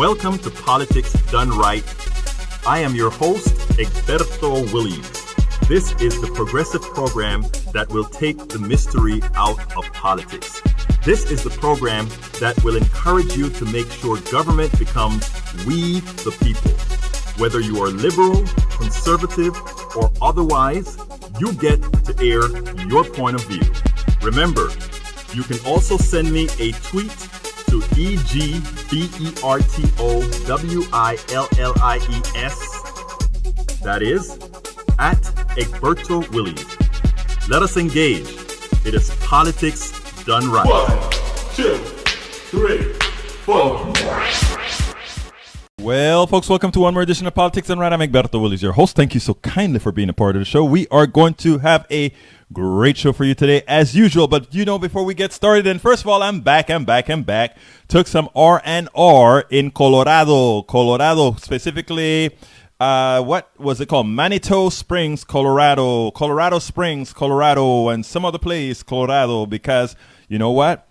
Welcome to Politics Done Right. I am your host, Egberto Willies. This is the progressive program that will take the mystery out of politics. This is the program that will encourage you to make sure government becomes we the people. Whether you are liberal, conservative, or otherwise, you get to air your point of view. Remember, you can also send me a tweet to EGBERTOWILLIES. That is, at Egberto Willies. Let us engage. It is politics done right. 1, 2, 3, 4. Well, folks, welcome to one more edition of Politics Done Right. I'm Egberto Willies, your host. Thank you so kindly for being a part of the show. We are going to have a great show for you today, as usual. But, before we get started, and first of all, I'm back. Took some R&R in Colorado, specifically, what was it called? Manitou Springs, Colorado Springs, Colorado, and some other place, Colorado, because you know what?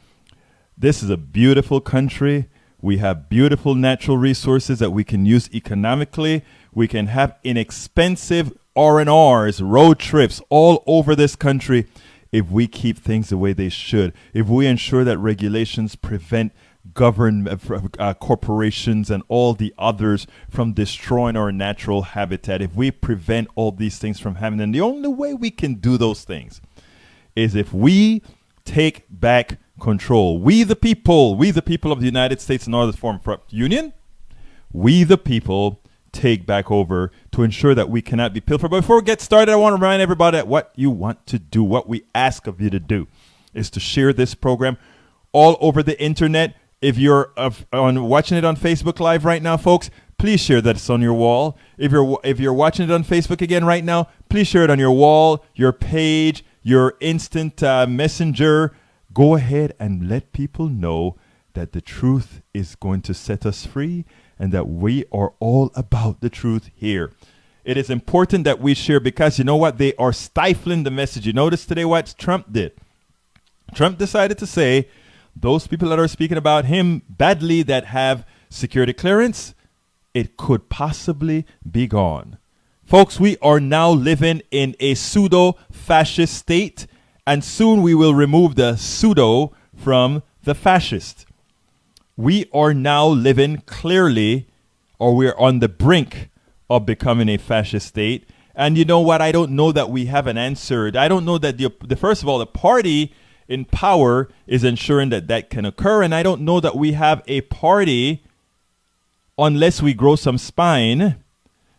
This is a beautiful country. We have beautiful natural resources that we can use economically. We can have inexpensive R&Rs, road trips all over this country if we keep things the way they should. If we ensure that regulations prevent corporations and all the others from destroying our natural habitat. If we prevent all these things from happening, and the only way we can do those things is if we take back control. We the people of the United States and other form of union, we the people take back over to ensure that we cannot be pilfered. But before we get started, I want to remind everybody that what you want to do, what we ask of you to do, is to share this program all over the internet. If you're watching it on Facebook Live right now, folks, please share that it's on your wall. If you're watching it on Facebook again right now, please share it on your wall, your page, your instant messenger. Go ahead and let people know that the truth is going to set us free and that we are all about the truth here. It is important that we share because you know what? They are stifling the message. You notice today what Trump did? Trump decided to say those people that are speaking about him badly that have security clearance, it could possibly be gone. Folks, we are now living in a pseudo-fascist state. And soon we will remove the pseudo from the fascist. We are now living clearly, or we're on the brink of becoming a fascist state. And you know what? I don't know that we haven't answered. I don't know that first of all, the party in power is ensuring that can occur. And I don't know that we have a party, unless we grow some spine,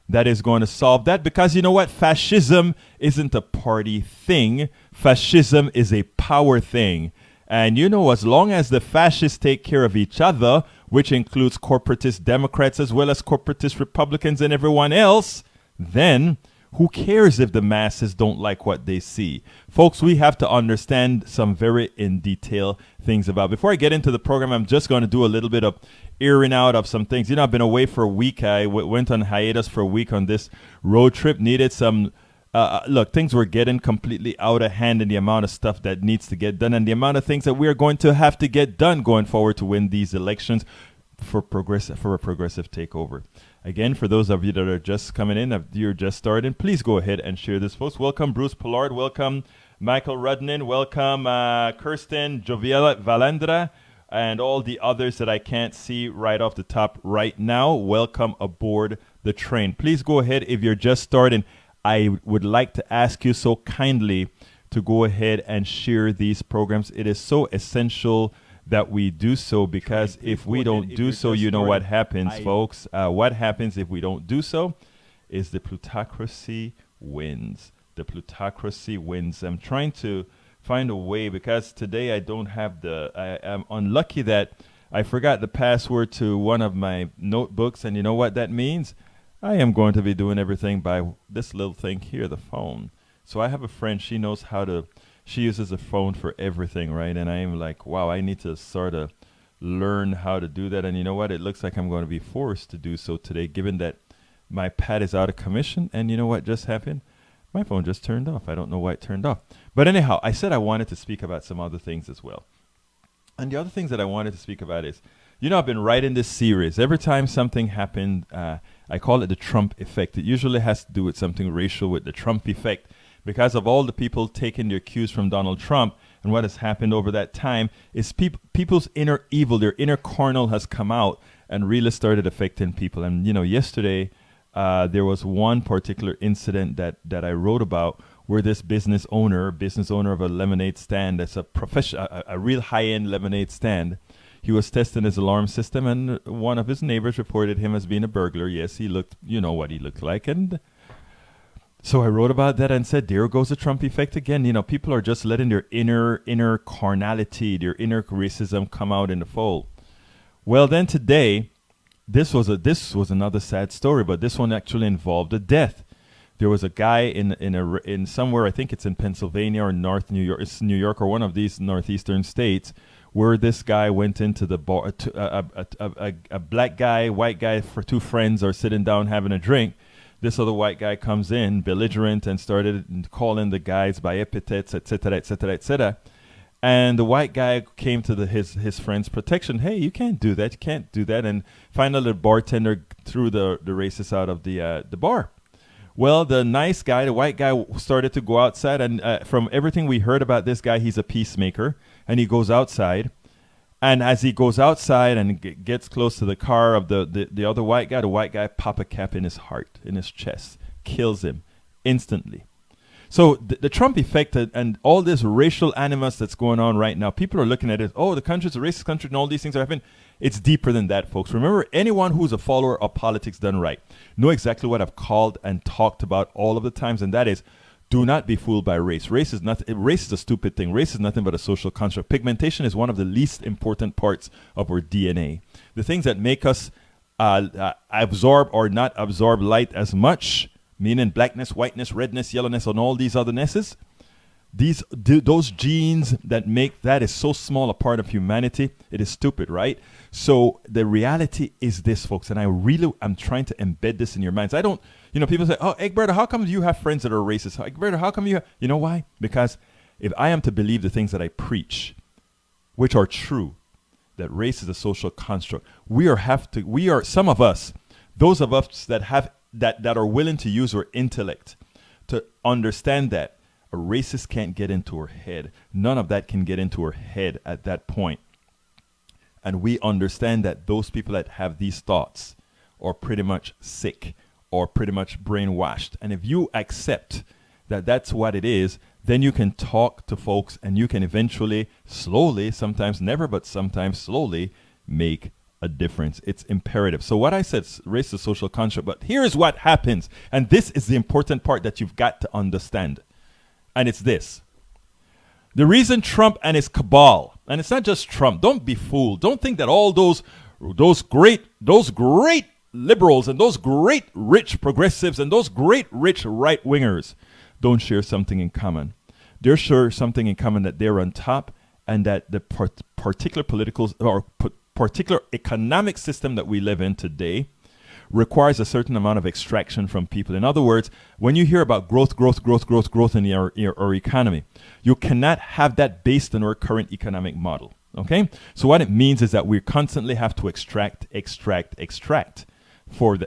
that is going to solve that. Because you know what? Fascism isn't a party thing. Fascism is a power thing. And as long as the fascists take care of each other, which includes corporatist Democrats as well as corporatist Republicans and everyone else, then who cares if the masses don't like what they see? Folks, we have to understand some very in detail things about. Before I get into the program, I'm just going to do a little bit of airing out of some things. I've been away for a week. I went on hiatus for a week on this road trip. Needed some, look, things were getting completely out of hand in the amount of stuff that needs to get done and the amount of things that we are going to have to get done going forward to win these elections for a progressive takeover. Again, for those of you that are just coming in, if you're just starting, please go ahead and share this post. Welcome, Bruce Pollard. Welcome, Michael Rudnin. Welcome, Kirsten Joviela Valandra, and all the others that I can't see right off the top right now. Welcome aboard the train. Please go ahead. If you're just starting, I would like to ask you so kindly to go ahead and share these programs. It is so essential that we do so, because if we don't do so, you know what happens, folks. What happens if we don't do so is the plutocracy wins. The plutocracy wins. I'm trying to find a way, because today I don't have I am unlucky that I forgot the password to one of my notebooks, and you know what that means? I am going to be doing everything by this little thing here, the phone. So I have a friend, she knows how to, she uses a phone for everything, right? And I am like, wow, I need to sort of learn how to do that. And you know what? It looks like I'm going to be forced to do so today, given that my pad is out of commission. And you know what just happened? My phone just turned off. I don't know why it turned off. But anyhow, I said I wanted to speak about some other things as well. And the other things that I wanted to speak about is I've been writing this series. Every time something happened, I call it the Trump effect. It usually has to do with something racial, with the Trump effect, because of all the people taking their cues from Donald Trump. And what has happened over that time is people's inner evil, their inner carnal has come out and really started affecting people. And, yesterday there was one particular incident that I wrote about where this business owner of a lemonade stand, that's a real high-end lemonade stand, he was testing his alarm system, and one of his neighbors reported him as being a burglar. Yes, he looked, what he looked like. And so I wrote about that and said, there goes the Trump effect again. People are just letting their inner carnality, their inner racism come out in the fold. Well, then today, this was another sad story, but this one actually involved a death. There was a guy in somewhere, I think it's in Pennsylvania or North New York, it's New York or one of these northeastern states, where this guy went into the bar. A black guy, white guy, for two friends are sitting down having a drink. This other white guy comes in, belligerent, and started calling the guys by epithets, etc., etc., etc. And the white guy came to his friend's protection. Hey, you can't do that. You can't do that. And finally, the bartender threw the racist out of the bar. Well, the nice guy, the white guy, started to go outside. And from everything we heard about this guy, he's a peacemaker. And he goes outside. And as he goes outside and gets close to the car of the other white guy, the white guy pop a cap in his heart, in his chest, kills him instantly. So the Trump effect and all this racial animus that's going on right now, people are looking at it, oh, the country's a racist country and all these things are happening. It's deeper than that, folks. Remember, anyone who's a follower of politics done right know exactly what I've called and talked about all of the times, and that is, do not be fooled by race. Race is a stupid thing. Race is nothing but a social construct. Pigmentation is one of the least important parts of our DNA. The things that make us absorb or not absorb light as much, meaning blackness, whiteness, redness, yellowness, and all these othernesses, those genes that make that is so small a part of humanity, it is stupid, right? So the reality is this, folks, and I'm trying to embed this in your minds. I don't, people say, oh, Egberto, how come you have friends that are racist? Egberto, how come you know why? Because if I am to believe the things that I preach, which are true, that race is a social construct, some of us, those of us that are willing to use our intellect to understand that a racist can't get into our head. None of that can get into our head at that point. And we understand that those people that have these thoughts are pretty much sick or pretty much brainwashed. And if you accept that that's what it is, then you can talk to folks and you can eventually, slowly, sometimes never, but sometimes slowly, make a difference. It's imperative. So what I said, race is a social construct, but here's what happens. And this is the important part that you've got to understand. And it's this. The reason Trump and his cabal, and it's not just Trump, don't be fooled. Don't think that all those great liberals and those great rich progressives and those great rich right-wingers don't share something in common. They share something in common, that they're on top, and that the particular political or particular economic system that we live in today requires a certain amount of extraction from people. In other words, when you hear about growth in our economy, you cannot have that based on our current economic model. Okay? So what it means is that we constantly have to extract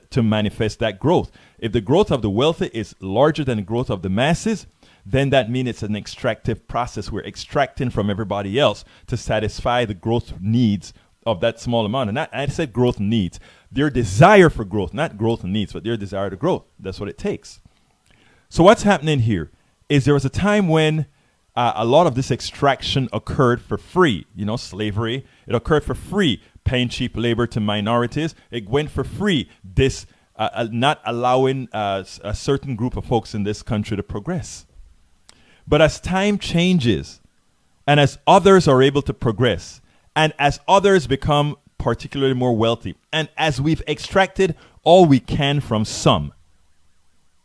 to manifest that growth. If the growth of the wealthy is larger than the growth of the masses, then that means it's an extractive process. We're extracting from everybody else to satisfy the growth needs of that small amount. And I said growth needs. Their desire for growth, not growth needs, but their desire to grow. That's what it takes. So what's happening here is there was a time when a lot of this extraction occurred for free. Slavery, it occurred for free. Paying cheap labor to minorities, it went for free. This not allowing a certain group of folks in this country to progress. But as time changes, and as others are able to progress, and as others become particularly more wealthy, and as we've extracted all we can from some,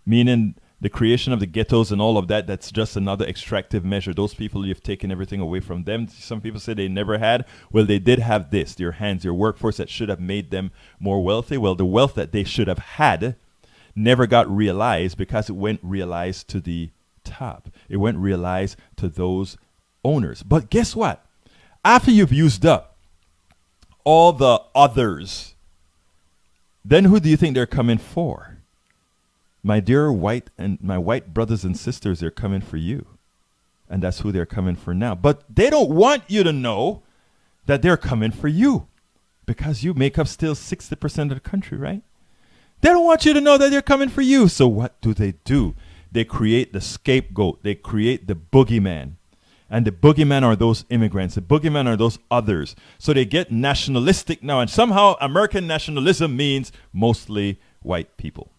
meaning the creation of the ghettos and all of that, that's just another extractive measure. Those people, you've taken everything away from them. Some people say they never had. Well, they did have this, their hands, their workforce that should have made them more wealthy. Well, the wealth that they should have had never got realized because it went realized to the top. It went realized to those owners. But guess what? After you've used up all the others, then who do you think they're coming for? My dear white brothers and sisters, they're coming for you. And that's who they're coming for now. But they don't want you to know that they're coming for you, because you make up still 60% of the country, right? They don't want you to know that they're coming for you. So what do? They create the scapegoat. They create the boogeyman. And the boogeyman are those immigrants. The boogeyman are those others. So they get nationalistic now. And somehow American nationalism means mostly white people.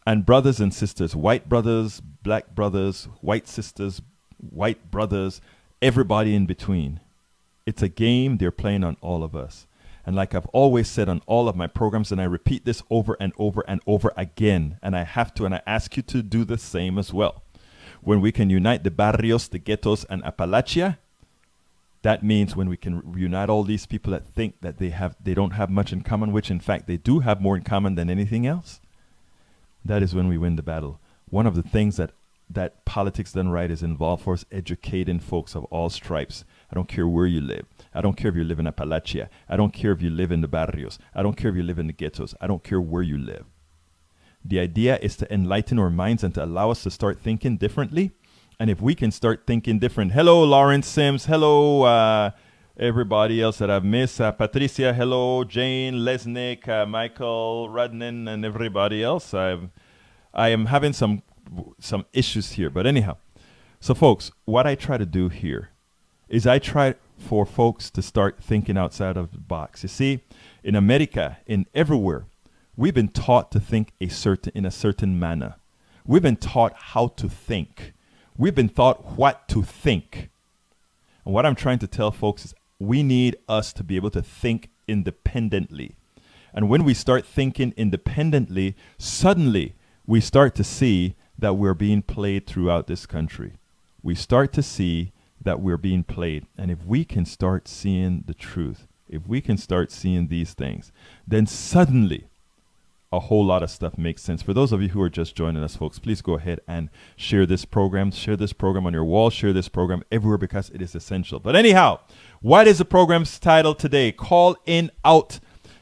And brothers and sisters, white brothers, black brothers, white sisters, white brothers, everybody in between. It's a game they're playing on all of us. And like I've always said on all of my programs, and I repeat this over and over and over again, and I have to, and I ask you to do the same as well. When we can unite the barrios, the ghettos, and Appalachia, that means when we can unite all these people that think that they don't have much in common, which in fact they do have more in common than anything else, that is when we win the battle. One of the things that politics done right is involved for is educating folks of all stripes. I don't care where you live. I don't care if you live in Appalachia. I don't care if you live in the barrios. I don't care if you live in the ghettos. I don't care where you live. The idea is to enlighten our minds and to allow us to start thinking differently. And if we can start thinking different. Hello, Lawrence Sims. Hello, everybody else that I've missed. Patricia, hello. Jane, Lesnick, Michael, Rudnin, and everybody else. I am having some issues here. But anyhow, so folks, what I try to do here is I try for folks to start thinking outside of the box. You see, in America, in everywhere, we've been taught to think in a certain manner. We've been taught how to think. We've been taught what to think. And what I'm trying to tell folks is we need us to be able to think independently. And when we start thinking independently, suddenly we start to see that we're being played throughout this country. We start to see that we're being played. And if we can start seeing the truth, if we can start seeing these things, then suddenly a whole lot of stuff makes sense. For those of you who are just joining us, folks, please go ahead and share this program. Share this program on your wall. Share this program everywhere because it is essential. But anyhow, what is the program's title today? Calling out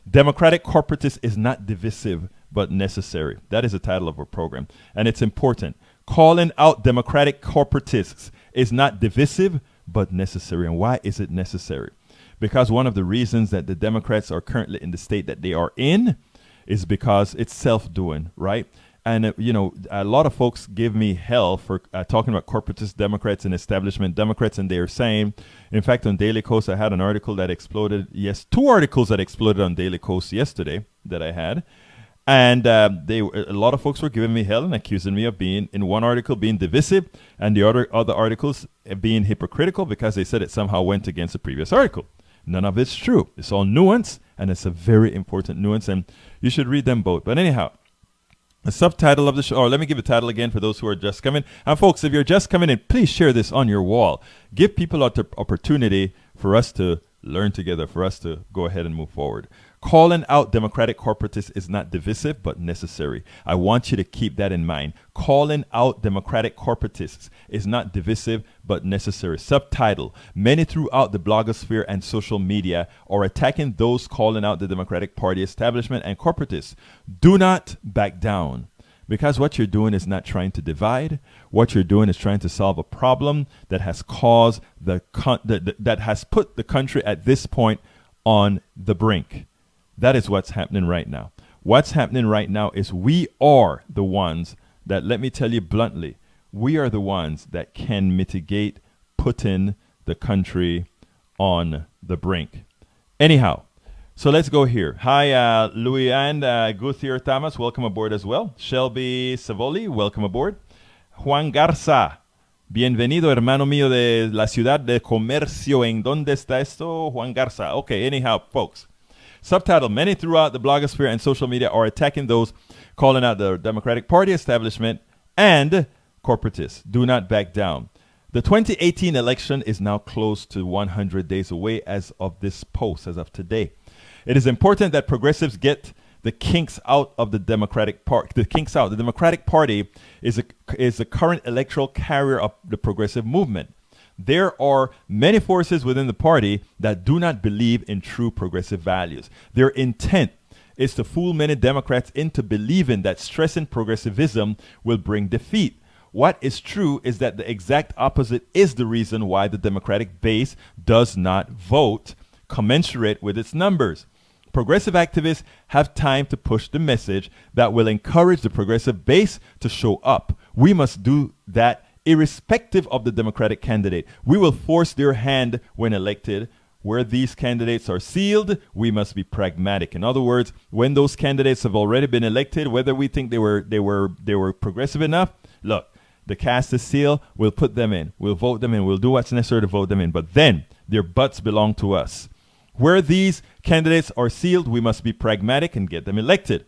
Democratic Corporatists is not divisive, but necessary. That is the title of our program. And it's important. Calling out Democratic Corporatists is not divisive, but necessary. And why is it necessary? Because one of the reasons that the Democrats are currently in the state that they are in is because it's self-doing, right? And, a lot of folks give me hell for talking about corporatist Democrats and establishment Democrats, and they are saying, in fact, on Daily Kos, I had an article that exploded, two articles that exploded on Daily Kos yesterday that I had. And a lot of folks were giving me hell and accusing me of being, in one article, being divisive, and the other articles being hypocritical because they said it somehow went against the previous article. None of it's true. It's all nuance, and it's a very important nuance, and you should read them both. But anyhow, the subtitle of the show, or let me give the title again for those who are just coming. And folks, if you're just coming in, please share this on your wall. Give people an opportunity for us to learn together, for us to go ahead and move forward. Calling out Democratic corporatists is not divisive, but necessary. I want you to keep that in mind. Calling out Democratic corporatists is not divisive, but necessary. Subtitle: many throughout the blogosphere and social media are attacking those calling out the Democratic Party establishment and corporatists. Do not back down. Because what you're doing is not trying to divide. What you're doing is trying to solve a problem that has caused that has put the country at this point on the brink. That is what's happening right now. What's happening right now is we are the ones that, let me tell you bluntly, we are the ones that can mitigate putting the country on the brink. Anyhow, so let's go here. Hi, Louis and Guthier Thomas, welcome aboard as well. Shelby Savoli, welcome aboard. Juan Garza, bienvenido, hermano mío de la ciudad de comercio. ¿En dónde está esto? Juan Garza. Okay, anyhow, folks. Subtitle: many throughout the blogosphere and social media are attacking those calling out the Democratic Party establishment and corporatists. Do not back down. The 2018 election is now close to 100 days away as of this post, as of today. It is important that progressives get the kinks out of the Democratic Party. The kinks out. The Democratic Party is the current electoral carrier of the progressive movement. There are many forces within the party that do not believe in true progressive values. Their intent is to fool many Democrats into believing that stressing progressivism will bring defeat. What is true is that the exact opposite is the reason why the Democratic base does not vote commensurate with its numbers. Progressive activists have time to push the message that will encourage the progressive base to show up. We must do that irrespective of the Democratic candidate. We will force their hand when elected. Where these candidates are sealed, we must be pragmatic. In other words, when those candidates have already been elected, whether we think they were progressive enough, look, the cast is sealed, we'll put them in. We'll vote them in. We'll do what's necessary to vote them in. But then their butts belong to us. Where these candidates are sealed, we must be pragmatic and get them elected.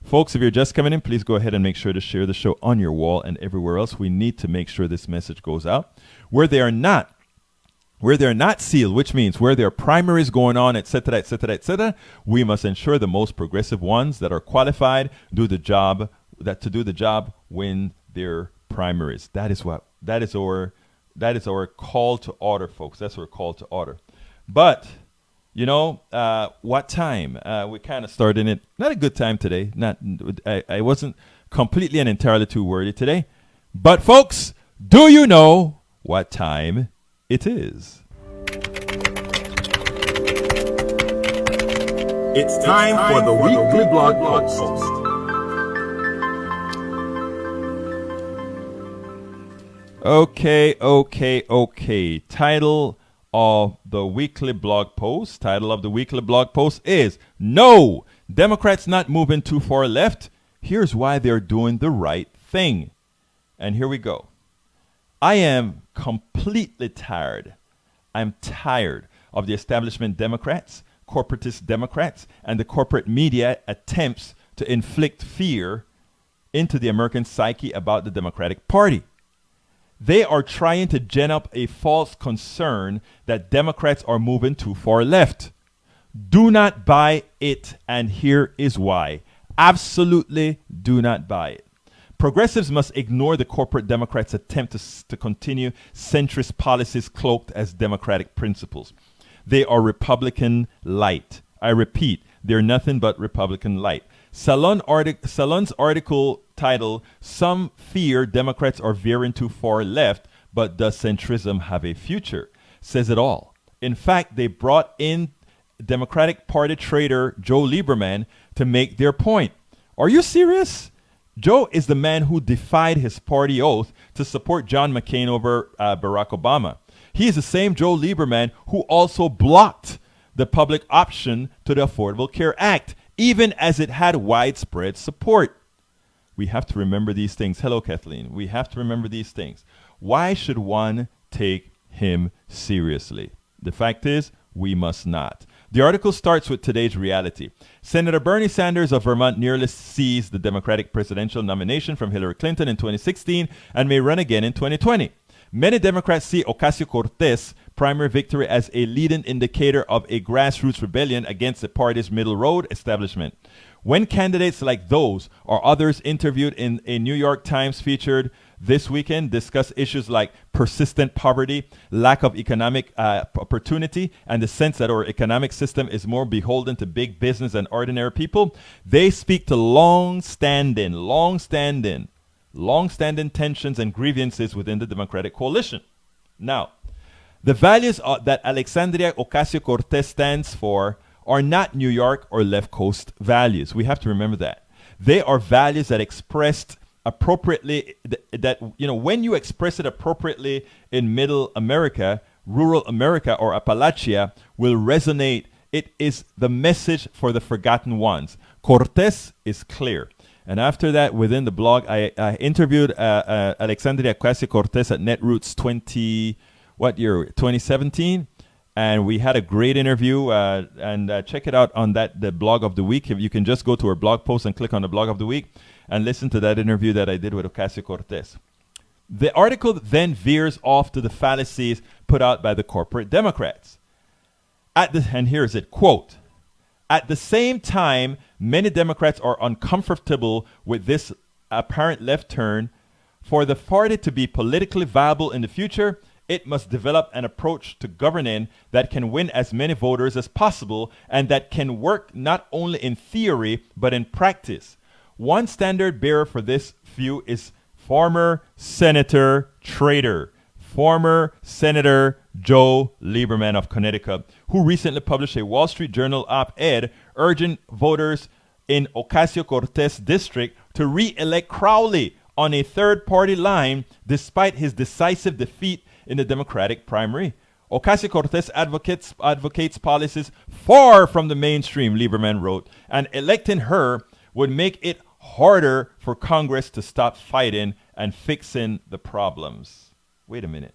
Folks, if you're just coming in, please go ahead and make sure to share the show on your wall and everywhere else. We need to make sure this message goes out. Where they're not sealed, which means where there are primaries going on, etc., etc., etc., we must ensure the most progressive ones that are qualified do the job, win their primaries. That is our call to order, folks. That's our call to order. But what time? We kind of started it. Not a good time today. I wasn't completely and entirely too wordy today. But folks, do you know what time it is? It's time for the weekly blog post. Okay. Title of the weekly blog post is No, Democrats not moving too far left. Here's why they're doing the right thing. And here we go. I am completely tired. I'm tired of the establishment Democrats, corporatist Democrats, and the corporate media attempts to inflict fear into the American psyche about the Democratic Party. They are trying to gin up a false concern that Democrats are moving too far left. Do not buy it, and here is why. Absolutely do not buy it. Progressives must ignore the corporate Democrats' attempt to continue centrist policies cloaked as democratic principles. They are Republican light. I repeat, they're nothing but Republican light. Salon's article titled, Some Fear Democrats Are Veering Too Far Left, but Does Centrism Have a Future? Says it all. In fact, they brought in Democratic Party traitor Joe Lieberman to make their point. Are you serious? Joe is the man who defied his party oath to support John McCain over Barack Obama. He is the same Joe Lieberman who also blocked the public option to the Affordable Care Act, even as it had widespread support. We have to remember these things. Hello, Kathleen. We have to remember these things. Why should one take him seriously? The fact is, we must not. The article starts with today's reality. Senator Bernie Sanders of Vermont nearly seized the Democratic presidential nomination from Hillary Clinton in 2016 and may run again in 2020. Many Democrats see Ocasio-Cortez' primary victory as a leading indicator of a grassroots rebellion against the party's middle road establishment. When candidates like those or others interviewed in a New York Times featured this weekend discuss issues like persistent poverty, lack of economic opportunity, and the sense that our economic system is more beholden to big business than ordinary people, they speak to long-standing tensions and grievances within the Democratic coalition. Now, the values that Alexandria Ocasio-Cortez stands for are not New York or left coast values. We have to remember that. They are values that expressed appropriately, when you express it appropriately in middle America, rural America, or Appalachia, will resonate. It is the message for the forgotten ones. Cortez is clear. And after that, within the blog, I interviewed Alexandria Ocasio-Cortez at Netroots 2017. And we had a great interview, and check it out on the blog of the week. If you can just go to our blog post and click on the blog of the week and listen to that interview that I did with Ocasio-Cortez. The article then veers off to the fallacies put out by the corporate Democrats. And here's it, quote, at the same time, many Democrats are uncomfortable with this apparent left turn. For the party to be politically viable in the future, it must develop an approach to governing that can win as many voters as possible and that can work not only in theory but in practice. One standard bearer for this view is former Senator Joe Lieberman of Connecticut, who recently published a Wall Street Journal op-ed urging voters in Ocasio-Cortez district to re-elect Crowley on a third-party line despite his decisive defeat in the Democratic primary. Ocasio-Cortez advocates policies far from the mainstream, Lieberman wrote, and electing her would make it harder for Congress to stop fighting and fixing the problems. Wait a minute.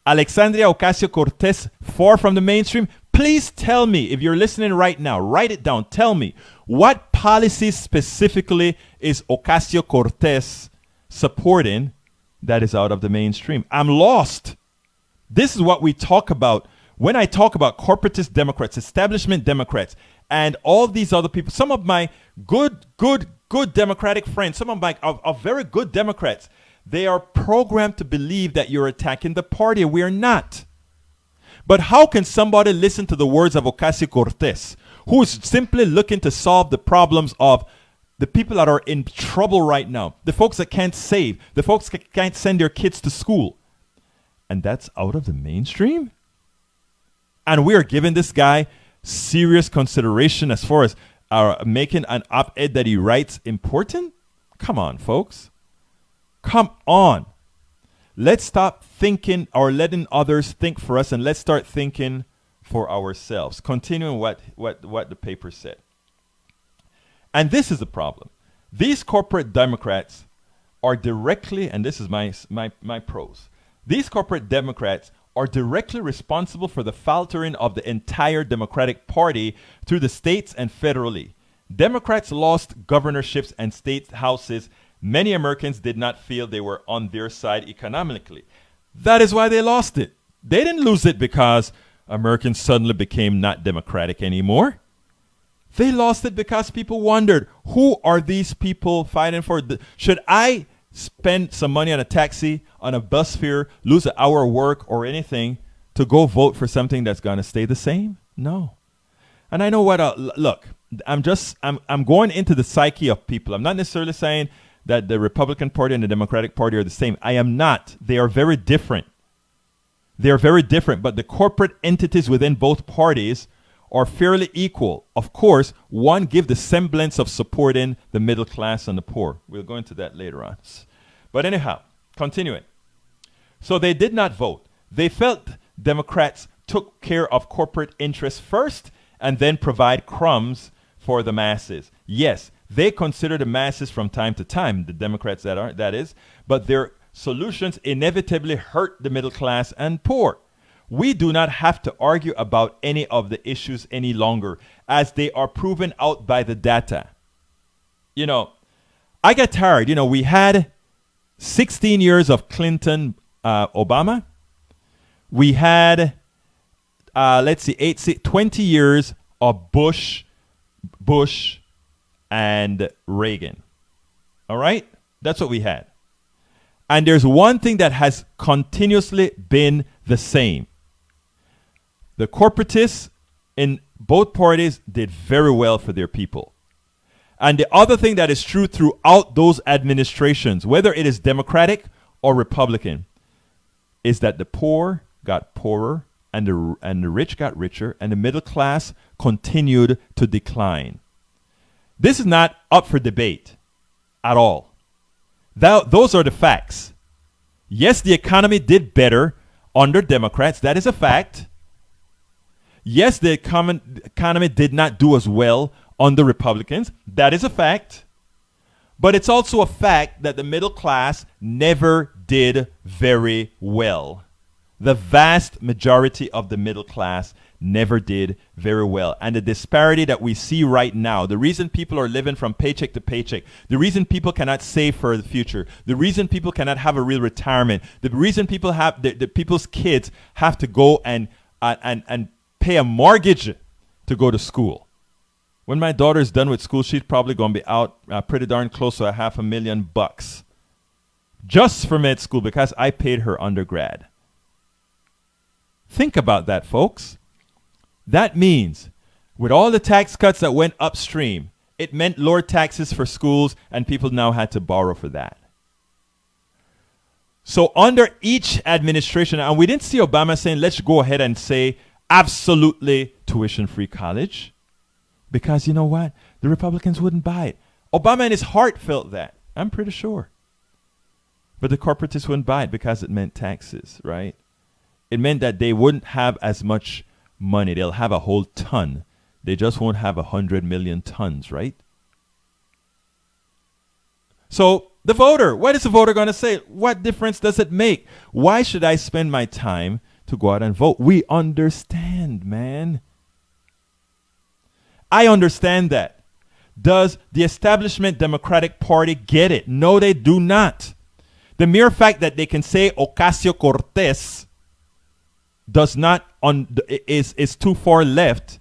Alexandria Ocasio-Cortez, far from the mainstream? Please tell me, if you're listening right now, write it down. Tell me, what policies specifically is Ocasio-Cortez supporting that is out of the mainstream? I'm lost. This is what we talk about when I talk about corporatist Democrats, establishment Democrats, and all these other people. Some of my good Democratic friends, some of my are very good Democrats, they are programmed to believe that you're attacking the party. We are not. But how can somebody listen to the words of Ocasio-Cortez, who is simply looking to solve the problems of the people that are in trouble right now, the folks that can't save, the folks that can't send their kids to school? And that's out of the mainstream? And we are giving this guy serious consideration as far as making an op-ed that he writes important? Come on, folks. Come on. Let's stop thinking or letting others think for us, and let's start thinking for ourselves. Continuing what the paper said. And this is the problem. These corporate Democrats are directly, and this is my prose, these corporate Democrats are directly responsible for the faltering of the entire Democratic Party through the states and federally. Democrats lost governorships and state houses. Many Americans did not feel they were on their side economically. That is why they lost it. They didn't lose it because Americans suddenly became not democratic anymore. They lost it because people wondered, who are these people fighting for? Should I spend some money on a taxi, on a bus fare, lose an hour of work or anything to go vote for something that's going to stay the same? No. And I know what, look, I'm going into the psyche of people. I'm not necessarily saying that the Republican Party and the Democratic Party are the same. I am not. They are very different. They are very different, but the corporate entities within both parties are fairly equal. Of course, one gives the semblance of supporting the middle class and the poor. We'll go into that later on. But anyhow, continuing. So they did not vote. They felt Democrats took care of corporate interests first and then provide crumbs for the masses. Yes, they consider the masses from time to time, the Democrats that is, but their solutions inevitably hurt the middle class and poor. We do not have to argue about any of the issues any longer, as they are proven out by the data. You know, I get tired. You know, we had 16 years of Clinton, Obama. We had, 20 years of Bush, and Reagan. All right? That's what we had. And there's one thing that has continuously been the same. The corporatists in both parties did very well for their people. And the other thing that is true throughout those administrations, whether it is Democratic or Republican, is that the poor got poorer and the rich got richer and the middle class continued to decline. This is not up for debate at all. Those are the facts. Yes, the economy did better under Democrats. That is a fact. Yes, the economy did not do as well under Republicans. That is a fact. But it's also a fact that the middle class never did very well. The vast majority of the middle class never did very well. And the disparity that we see right now, the reason people are living from paycheck to paycheck, the reason people cannot save for the future, the reason people cannot have a real retirement, the reason people have the people's kids have to go and pay a mortgage to go to school. When my daughter's done with school, she's probably going to be out pretty darn close to $500,000. just for med school because I paid her undergrad. Think about that, folks. That means with all the tax cuts that went upstream, it meant lower taxes for schools, and people now had to borrow for that. So under each administration, and we didn't see Obama saying, let's go ahead and say absolutely tuition-free college, because you know what? The Republicans wouldn't buy it. Obama in his heart felt that. I'm pretty sure. But the corporatists wouldn't buy it because it meant taxes, right? It meant that they wouldn't have as much money. They'll have a whole ton. They just won't have 100 million tons, right? So the voter, what is the voter going to say? What difference does it make? Why should I spend my time to go out and vote? We understand, man. I understand that. Does the establishment Democratic Party get it? No, they do not. The mere fact that they can say Ocasio-Cortez does not is too far left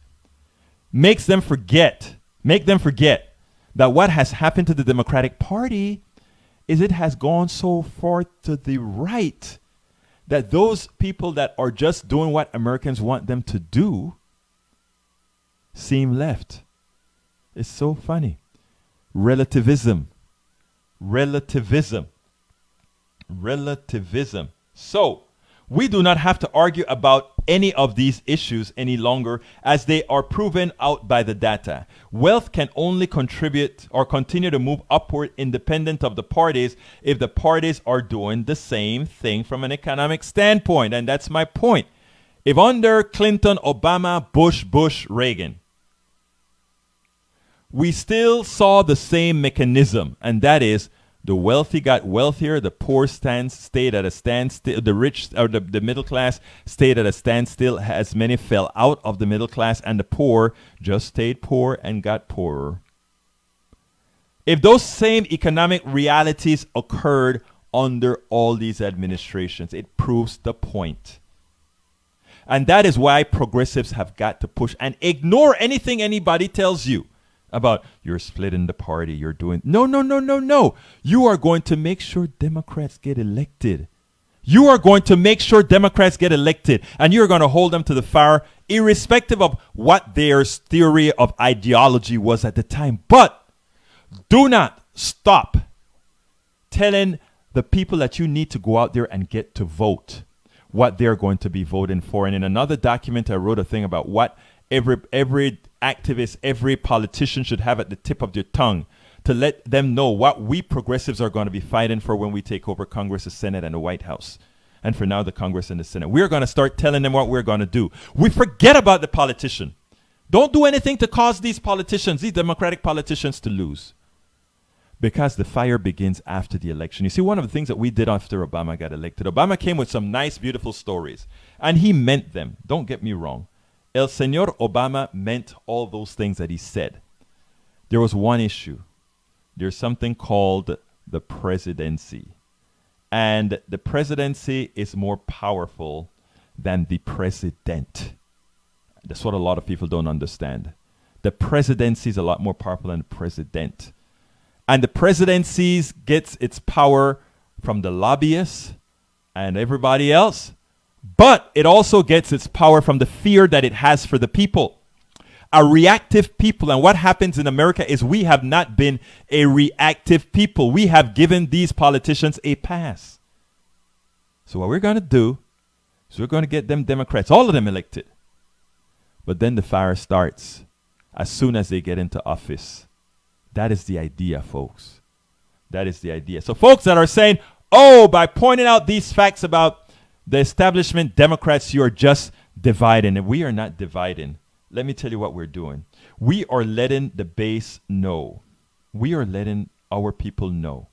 makes them forget that what has happened to the Democratic Party is it has gone so far to the right that those people that are just doing what Americans want them to do seem left. It's so funny. Relativism. So, we do not have to argue about any of these issues any longer as they are proven out by the data. Wealth can only contribute or continue to move upward independent of the parties if the parties are doing the same thing from an economic standpoint. And that's my point. If under Clinton, Obama, Bush, Reagan, we still saw the same mechanism, and that is the wealthy got wealthier, the poor stayed at a standstill, the rich or the middle class stayed at a standstill as many fell out of the middle class, and the poor just stayed poor and got poorer. If those same economic realities occurred under all these administrations, it proves the point. And that is why progressives have got to push and ignore anything anybody tells you about you're splitting the party, you're doing... No. You are going to make sure Democrats get elected. You are going to make sure Democrats get elected, and you're going to hold them to the fire, irrespective of what their theory of ideology was at the time. But do not stop telling the people that you need to go out there and get to vote what they're going to be voting for. And in another document, I wrote a thing about what every activist, every politician should have at the tip of their tongue to let them know what we progressives are going to be fighting for when we take over Congress, the Senate, and the White House. And for now, the Congress and the Senate. We're going to start telling them what we're going to do. We forget about the politician. Don't do anything to cause these politicians, these Democratic politicians, to lose. Because the fire begins after the election. You see, one of the things that we did after Obama got elected, Obama came with some nice, beautiful stories. And he meant them. Don't get me wrong. El Señor Obama meant all those things that he said. There was one issue. There's something called the presidency. And the presidency is more powerful than the president. That's what a lot of people don't understand. The presidency is a lot more powerful than the president. And the presidency gets its power from the lobbyists and everybody else. But it also gets its power from the fear that it has for the people. A reactive people. And what happens in America is we have not been a reactive people. We have given these politicians a pass. So what we're going to do is we're going to get them Democrats, all of them elected. But then the fire starts as soon as they get into office. That is the idea, folks. That is the idea. So folks that are saying, oh, by pointing out these facts about the establishment Democrats, you are just dividing. And we are not dividing. Let me tell you what we're doing. We are letting the base know. We are letting our people know.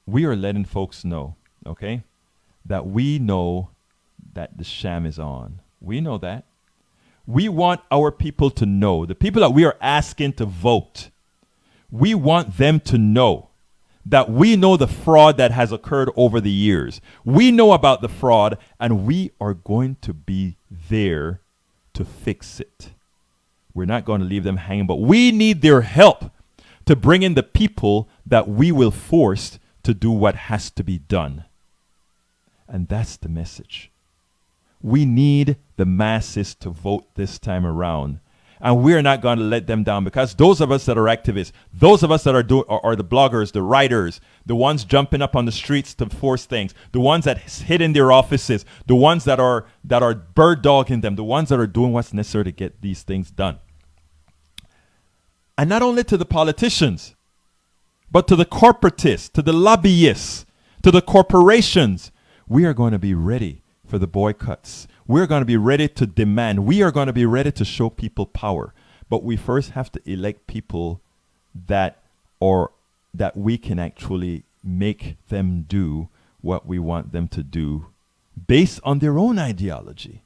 We are letting folks know, okay, that we know that the sham is on. We know that. We want our people to know, the people that we are asking to vote, we want them to know that we know the fraud that has occurred over the years. We know about the fraud, and we are going to be there to fix it. We're not going to leave them hanging, but we need their help to bring in the people that we will force to do what has to be done. And that's the message. We need the masses to vote this time around. And we're not going to let them down, because those of us that are activists, those of us that are the bloggers, the writers, the ones jumping up on the streets to force things, the ones that hid in their offices, the ones that are bird dogging them, the ones that are doing what's necessary to get these things done. And not only to the politicians, but to the corporatists, to the lobbyists, to the corporations. We are going to be ready for the boycotts. We're going to be ready to demand. We are going to be ready to show people power. But we first have to elect people that we can actually make them do what we want them to do based on their own ideology.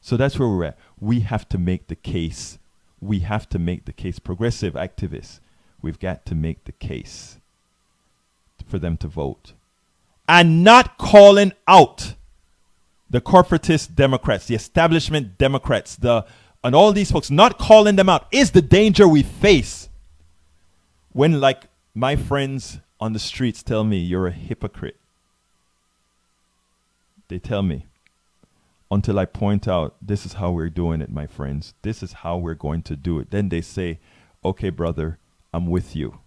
So that's where we're at. We have to make the case. We have to make the case. Progressive activists, we've got to make the case for them to vote. And not calling out the corporatist Democrats, the establishment Democrats, and all these folks, not calling them out is the danger we face when, like, my friends on the streets tell me, you're a hypocrite. They tell me, until I point out, this is how we're doing it, my friends. This is how we're going to do it. Then they say, okay, brother, I'm with you.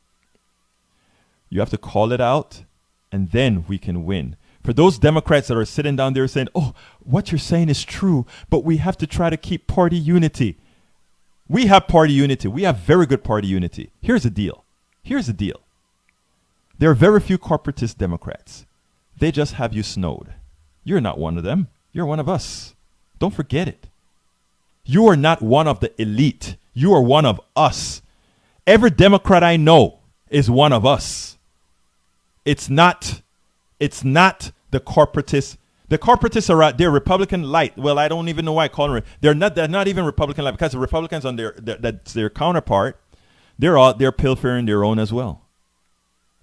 You have to call it out, and then we can win. For those Democrats that are sitting down there saying, oh, what you're saying is true, but we have to try to keep party unity. We have party unity. We have very good party unity. Here's the deal. There are very few corporatist Democrats. They just have you snowed. You're not one of them. You're one of us. Don't forget it. You are not one of the elite. You are one of us. Every Democrat I know is one of us. It's not the corporatists. The corporatists are out there, Republican light. Well, I don't even know why I call them. They're not even Republican light, because the Republicans on that's their counterpart. They're pilfering their own as well.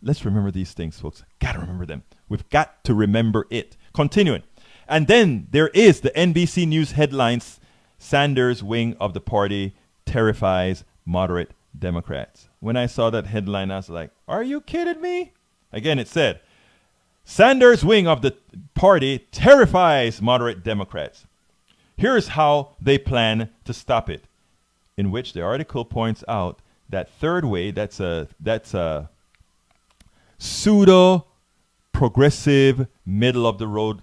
Let's remember these things, folks. Gotta remember them. We've got to remember it. Continuing. And then there is the NBC News headlines: Sanders' wing of the party terrifies moderate Democrats. When I saw that headline, I was like, are you kidding me? Again, it said, Sanders' wing of the party terrifies moderate Democrats. Here's how they plan to stop it, in which the article points out that third way, that's a pseudo progressive middle of the road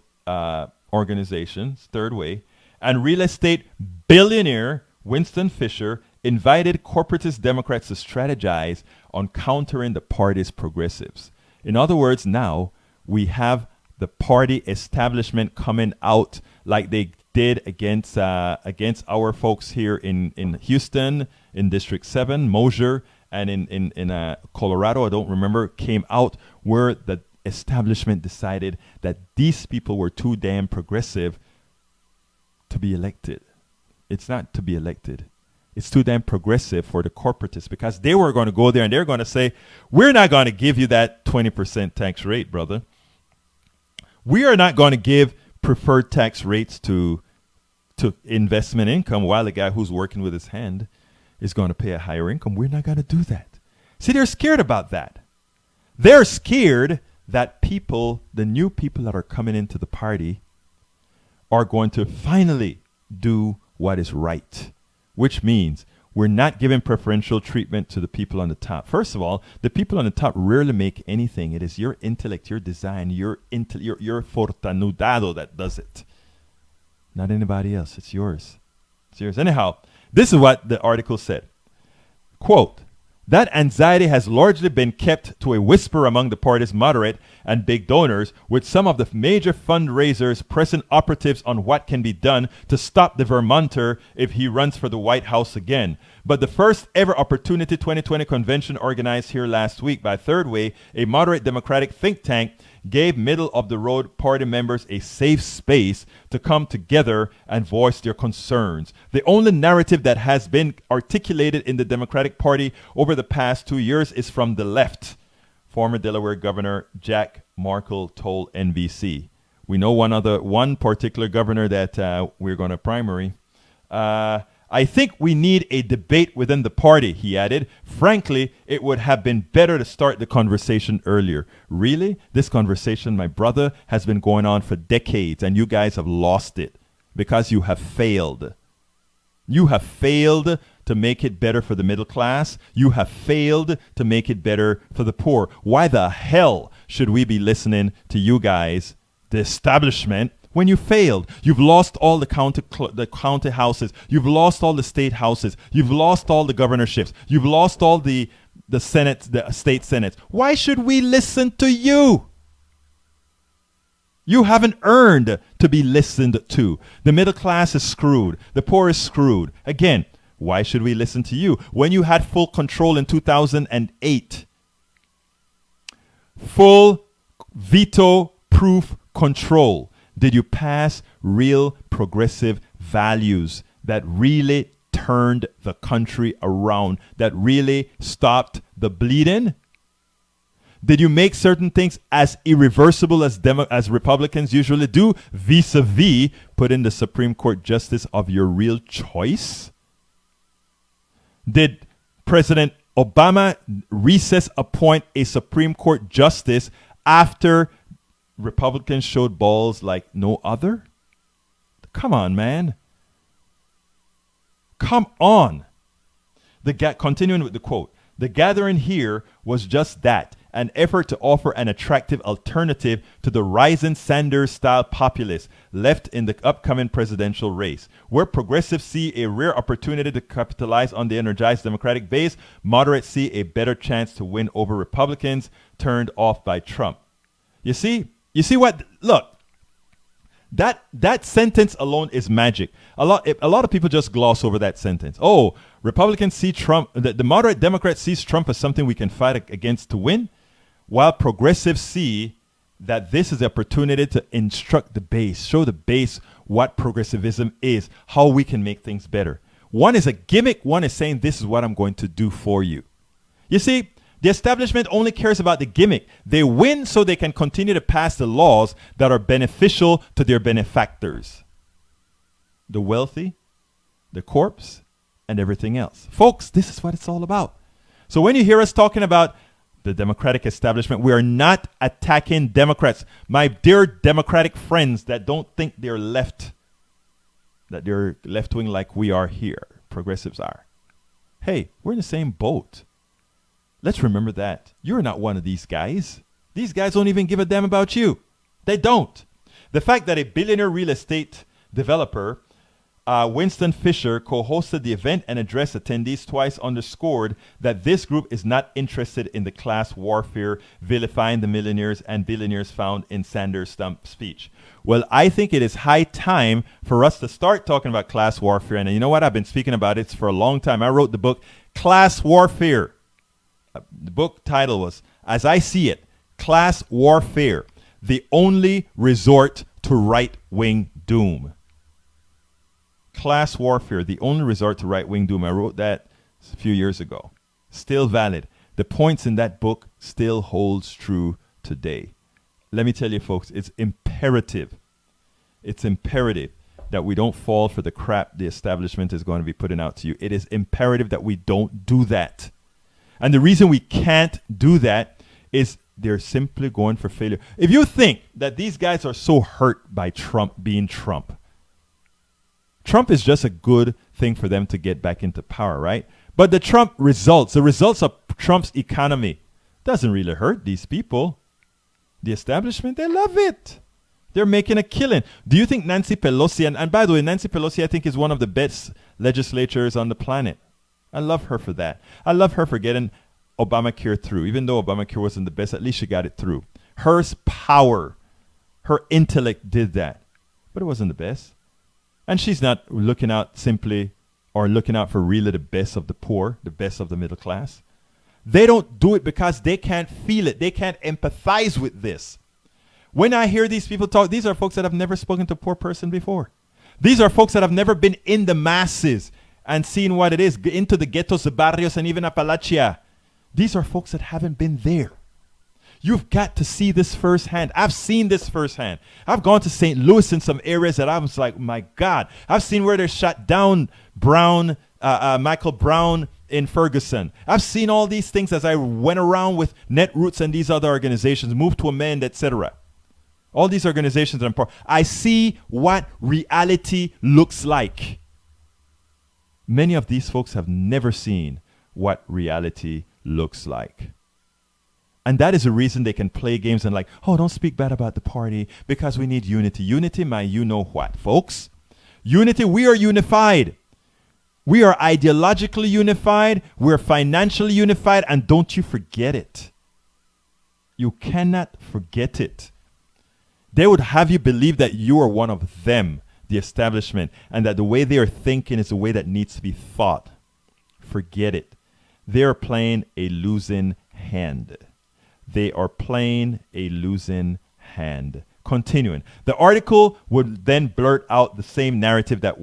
organizations, third way, and real estate billionaire Winston Fisher invited corporatist Democrats to strategize on countering the party's progressives. In other words, now we have the party establishment coming out like they did against our folks here in Houston, in District 7, Mosier, and in Colorado, I don't remember, came out where the establishment decided that these people were too damn progressive to be elected. It's not to be elected. It's too damn progressive for the corporatists, because they were going to go there and they're going to say, we're not going to give you that 20% tax rate, brother. We are not going to give preferred tax rates to investment income while the guy who's working with his hand is going to pay a higher income. We're not going to do that. See, they're scared about that. They're scared that people, the new people that are coming into the party, are going to finally do what is right, which means we're not giving preferential treatment to the people on the top. First of all, the people on the top rarely make anything. It is your intellect, your design, your fortanudado that does it. Not anybody else. It's yours. It's yours. Anyhow, this is what the article said. Quote, that anxiety has largely been kept to a whisper among the party's moderate and big donors, with some of the major fundraisers pressing operatives on what can be done to stop the Vermonter if he runs for the White House again. But the first ever Opportunity 2020 convention organized here last week by Third Way, a moderate Democratic think tank, gave middle-of-the-road party members a safe space to come together and voice their concerns. The only narrative that has been articulated in the Democratic Party over the past 2 years is from the left. Former Delaware Governor Jack Markle told NBC. We know one particular governor that we're going to primary. I think we need a debate within the party, he added. Frankly, it would have been better to start the conversation earlier. Really? This conversation, my brother, has been going on for decades, and you guys have lost it because you have failed. You have failed to make it better for the middle class. You have failed to make it better for the poor. Why the hell should we be listening to you guys, the establishment, when you failed? You've lost all the county houses. You've lost all the state houses. You've lost all the governorships. You've lost all the senates, the state senates. Why should we listen to you? You haven't earned to be listened to. The middle class is screwed. The poor is screwed. Again, why should we listen to you? When you had full control in 2008, full veto-proof control, did you pass real progressive values that really turned the country around, that really stopped the bleeding? Did you make certain things as irreversible as Republicans usually do, vis-a-vis put in the Supreme Court justice of your real choice? Did President Obama appoint a Supreme Court justice after Republicans showed balls like no other? Come on, man. Come on. Continuing with the quote, the gathering here was just that, an effort to offer an attractive alternative to the rising Sanders-style populists left in the upcoming presidential race. Where progressives see a rare opportunity to capitalize on the energized Democratic base, moderates see a better chance to win over Republicans turned off by Trump. You see what? Look, that sentence alone is magic. A lot of people just gloss over that sentence. Oh, Republicans see Trump, the moderate Democrat sees Trump as something we can fight against to win, while progressives see that this is the opportunity to instruct the base, show the base what progressivism is, how we can make things better. One is a gimmick, one is saying this is what I'm going to do for you. You see, the establishment only cares about the gimmick. They win so they can continue to pass the laws that are beneficial to their benefactors, the wealthy, the corps, and everything else. Folks, this is what it's all about. So when you hear us talking about the Democratic establishment, we are not attacking Democrats. My dear Democratic friends that don't think they're left, that they're left-wing like we are here, progressives are. Hey, we're in the same boat. Let's remember that. You're not one of these guys. These guys don't even give a damn about you. They don't. The fact that a billionaire real estate developer, Winston Fisher, co-hosted the event and addressed attendees twice underscored that this group is not interested in the class warfare vilifying the millionaires and billionaires found in Sanders' stump speech. Well, I think it is high time for us to start talking about class warfare. And you know what? I've been speaking about it for a long time. I wrote the book, Class Warfare. The book title was, as I see it, Class Warfare, the only resort to right-wing doom. Class warfare, the only resort to right-wing doom. I wrote that a few years ago. Still valid. The points in that book still holds true today. Let me tell you, folks, it's imperative. It's imperative that we don't fall for the crap the establishment is going to be putting out to you. It is imperative that we don't do that. And the reason we can't do that is they're simply going for failure. If you think that these guys are so hurt by Trump being Trump, Trump is just a good thing for them to get back into power, right? But the results of Trump's economy doesn't really hurt these people. The establishment, they love it. They're making a killing. Do you think Nancy Pelosi, and by the way, Nancy Pelosi, I think, is one of the best legislators on the planet. I love her for that. I love her for getting Obamacare through. Even though Obamacare wasn't the best, at least she got it through. Her power, her intellect did that. But it wasn't the best. And she's not looking out simply or looking out for really the best of the poor, the best of the middle class. They don't do it because they can't feel it. They can't empathize with this. When I hear these people talk, these are folks that have never spoken to a poor person before. These are folks that have never been in the masses and seen what it is, into the ghettos, the barrios, and even Appalachia. These are folks that haven't been there. You've got to see this firsthand. I've seen this firsthand. I've gone to St. Louis in some areas that I was like, my God. I've seen where they shut down Michael Brown in Ferguson. I've seen all these things as I went around with Netroots and these other organizations, Move to Amend, etc. All these organizations are important. I see what reality looks like. Many of these folks have never seen what reality looks like. And that is the reason they can play games and like, oh, don't speak bad about the party because we need unity. Unity, my you know what, folks. Unity, we are unified. We are ideologically unified. We're financially unified. And don't you forget it. You cannot forget it. They would have you believe that you are one of them, the establishment, and that the way they are thinking is the way that needs to be thought. Forget it. They are playing a losing hand. They are playing a losing hand. Continuing. The article would then blurt out the same narrative that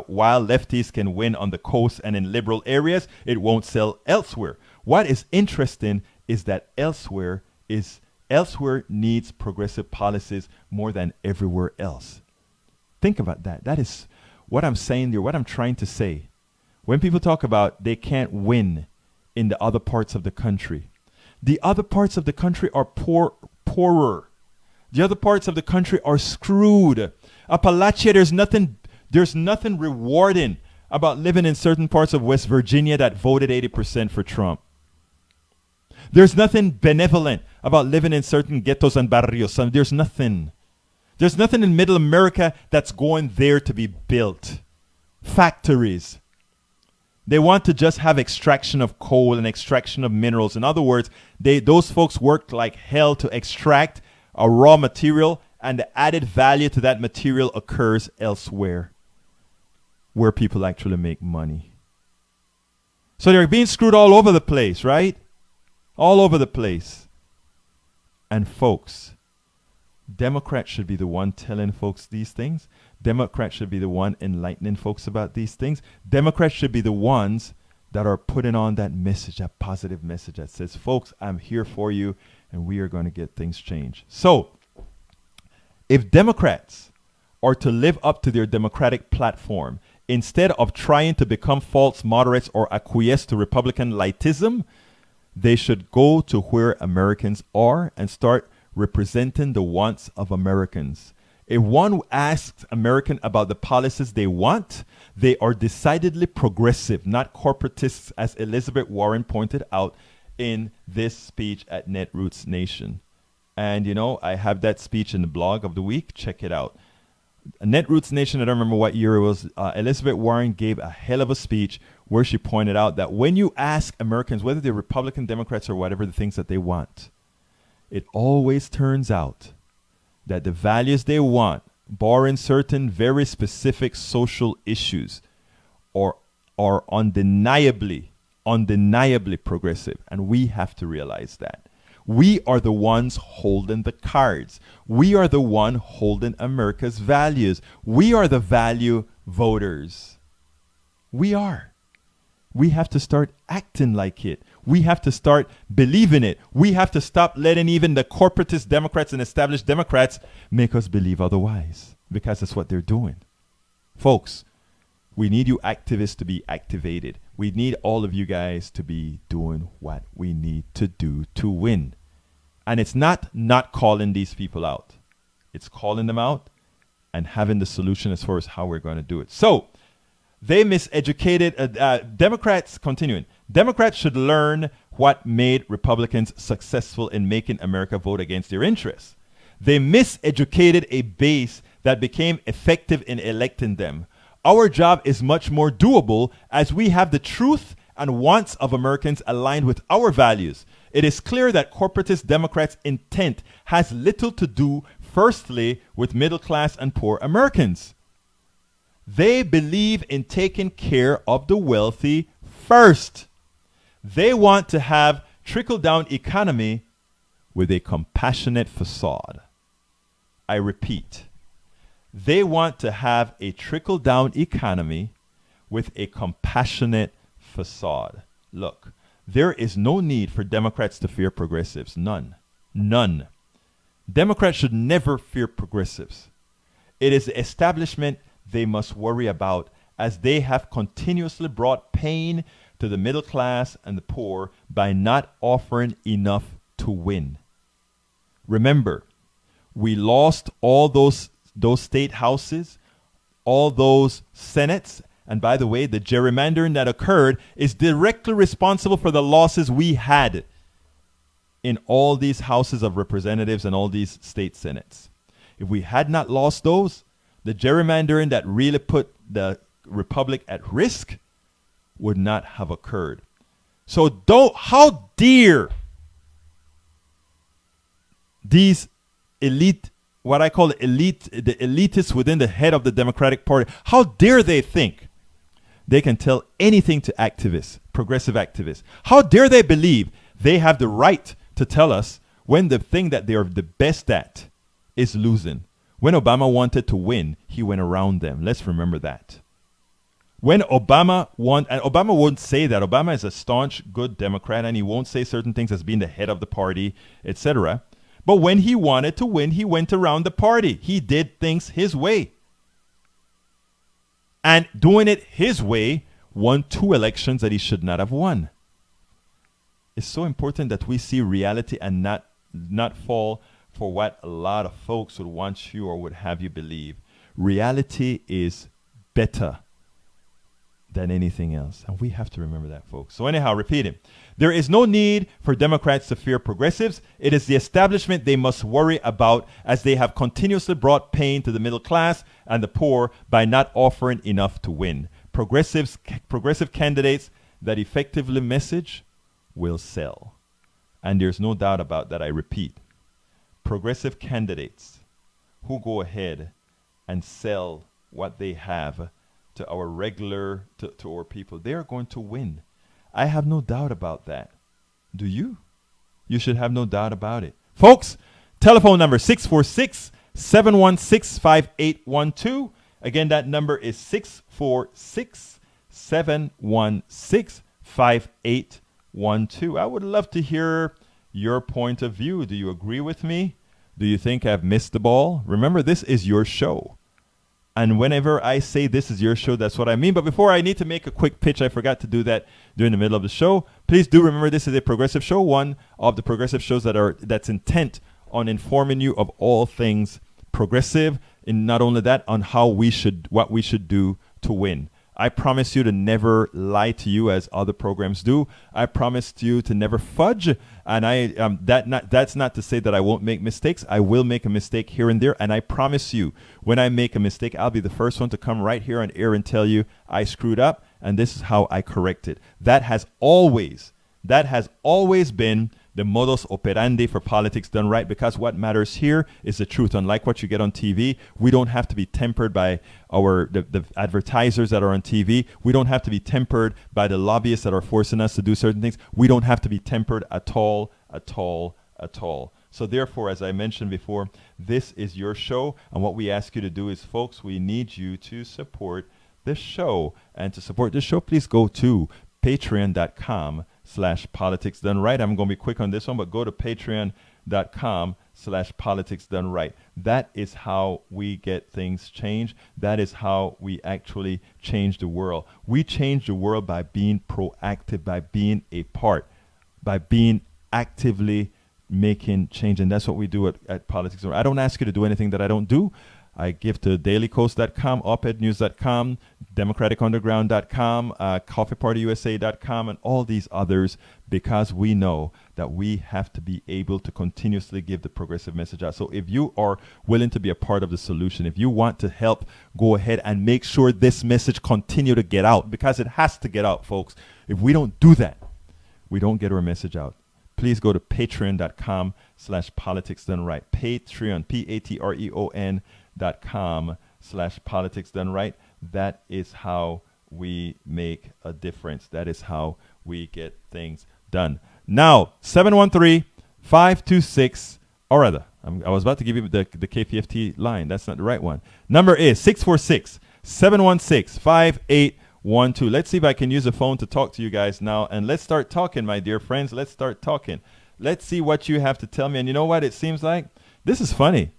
while lefties can win on the coast and in liberal areas, it won't sell elsewhere. What is interesting is that elsewhere needs progressive policies more than everywhere else. Think about that. That is what I'm saying there, what I'm trying to say. When people talk about they can't win in the other parts of the country, the other parts of the country are poorer. The other parts of the country are screwed. Appalachia, there's nothing rewarding about living in certain parts of West Virginia that voted 80% for Trump. There's nothing benevolent about living in certain ghettos and barrios. There's nothing. There's nothing in Middle America that's going there to be built. Factories. They want to just have extraction of coal and extraction of minerals. In other words, those folks work like hell to extract a raw material, and the added value to that material occurs elsewhere where people actually make money. So they're being screwed all over the place, right? All over the place. And folks, Democrats should be the one telling folks these things. Democrats should be the one enlightening folks about these things. Democrats should be the ones that are putting on that message, that positive message that says, folks, I'm here for you and we are going to get things changed. So if Democrats are to live up to their democratic platform, instead of trying to become false moderates or acquiesce to Republican lightism, they should go to where Americans are and start representing the wants of Americans. If one asks American about the policies they want, they are decidedly progressive, not corporatists, as Elizabeth Warren pointed out in this speech at Netroots Nation. And, you know, I have that speech in the blog of the week. Check it out. Netroots Nation, I don't remember what year it was. Elizabeth Warren gave a hell of a speech where she pointed out that when you ask Americans, whether they're Republican, Democrats, or whatever the things that they want, it always turns out that the values they want, barring certain very specific social issues, are undeniably progressive. And we have to realize that. We are the ones holding the cards. We are the one holding America's values. We are the value voters. We are. We have to start acting like it. We have to start believing it. We have to stop letting even the corporatist Democrats and established Democrats make us believe otherwise, because that's what they're doing. Folks, we need you activists to be activated. We need all of you guys to be doing what we need to do to win. And it's not calling these people out. It's calling them out and having the solution as far as how we're going to do it. So they miseducated Democrats. Continuing, Democrats should learn what made Republicans successful in making America vote against their interests. They miseducated a base that became effective in electing them. Our job is much more doable as we have the truth and wants of Americans aligned with our values. It is clear that corporatist Democrats' intent has little to do, firstly, with middle class and poor Americans. They believe in taking care of the wealthy first. They want to have trickle-down economy with a compassionate facade. I repeat, they want to have a trickle-down economy with a compassionate facade. Look, there is no need for Democrats to fear progressives. None. None. Democrats should never fear progressives. It is the establishment they must worry about, as they have continuously brought pain to the middle class and the poor by not offering enough to win. Remember, we lost all those state houses, all those senates, and by the way, the gerrymandering that occurred is directly responsible for the losses we had in all these houses of representatives and all these state senates. If we had not lost those, the gerrymandering that really put the republic at risk would not have occurred. So how dare these elite, what I call the elitists within the head of the Democratic Party, how dare they think they can tell anything to activists, progressive activists? How dare they believe they have the right to tell us when the thing that they are the best at is losing? When Obama wanted to win, he went around them. Let's remember that. When Obama and Obama won't say that. Obama is a staunch, good Democrat, and he won't say certain things as being the head of the party, etc. But when he wanted to win, he went around the party. He did things his way. And doing it his way, won 2 elections that he should not have won. It's so important that we see reality and not fall for what a lot of folks would want you or would have you believe. Reality is better than anything else. And we have to remember that, folks. So anyhow, repeating. There is no need for Democrats to fear progressives. It is the establishment they must worry about, as they have continuously brought pain to the middle class and the poor by not offering enough to win. Progressive candidates that effectively message will sell. And there's no doubt about that, I repeat. Progressive candidates who go ahead and sell what they have to our regular, to our people, they are going to win. I have no doubt about that. Do you? You should have no doubt about it. Folks, telephone number 646-716-5812. Again, that number is 646-716-5812. I would love to hear your point of view. Do you agree with me? Do you think I've missed the ball? Remember, this is your show. And whenever I say this is your show, that's what I mean. But before I need to make a quick pitch, I forgot to do that during the middle of the show. Please do remember this is a progressive show, one of the progressive shows that's intent on informing you of all things progressive, and not only that, on what we should do to win. I promise you to never lie to you as other programs do. I promise you to never fudge. And that's not to say that I won't make mistakes. I will make a mistake here and there. And I promise you, when I make a mistake, I'll be the first one to come right here on air and tell you I screwed up and this is how I correct it. That has always been the modus operandi for Politics Done Right, because what matters here is the truth. Unlike what you get on TV, we don't have to be tempered by the advertisers that are on TV. We don't have to be tempered by the lobbyists that are forcing us to do certain things. We don't have to be tempered at all. So therefore, as I mentioned before, this is your show. And what we ask you to do is, folks, we need you to support this show. And to support this show, please go to patreon.com/politics done right. I'm going to be quick on this one, but go to patreon.com/politics done right. That is how we get things changed. That is how we actually change the world. We change the world by being proactive, by being a part, by being actively making change. And that's what we do at Politics Done Right. I don't ask you to do anything that I don't do. I give to dailycoast.com, opednews.com, democraticunderground.com, coffeepartyusa.com, and all these others, because we know that we have to be able to continuously give the progressive message out. So if you are willing to be a part of the solution, if you want to help, go ahead and make sure this message continue to get out, because it has to get out, folks. If we don't do that, we don't get our message out. Please go to patreon.com/politics done right. Patreon, patreon.com/politics done right. That is how we make a difference. That is how we get things done. Now, 713-526, or rather, I was about to give you the KPFT line. That's not the right one. Number is 646-716-5812. 1, 2. Let's see if I can use a phone to talk to you guys now. And let's start talking, my dear friends. Let's start talking. Let's see what you have to tell me. And you know what it seems like? This is funny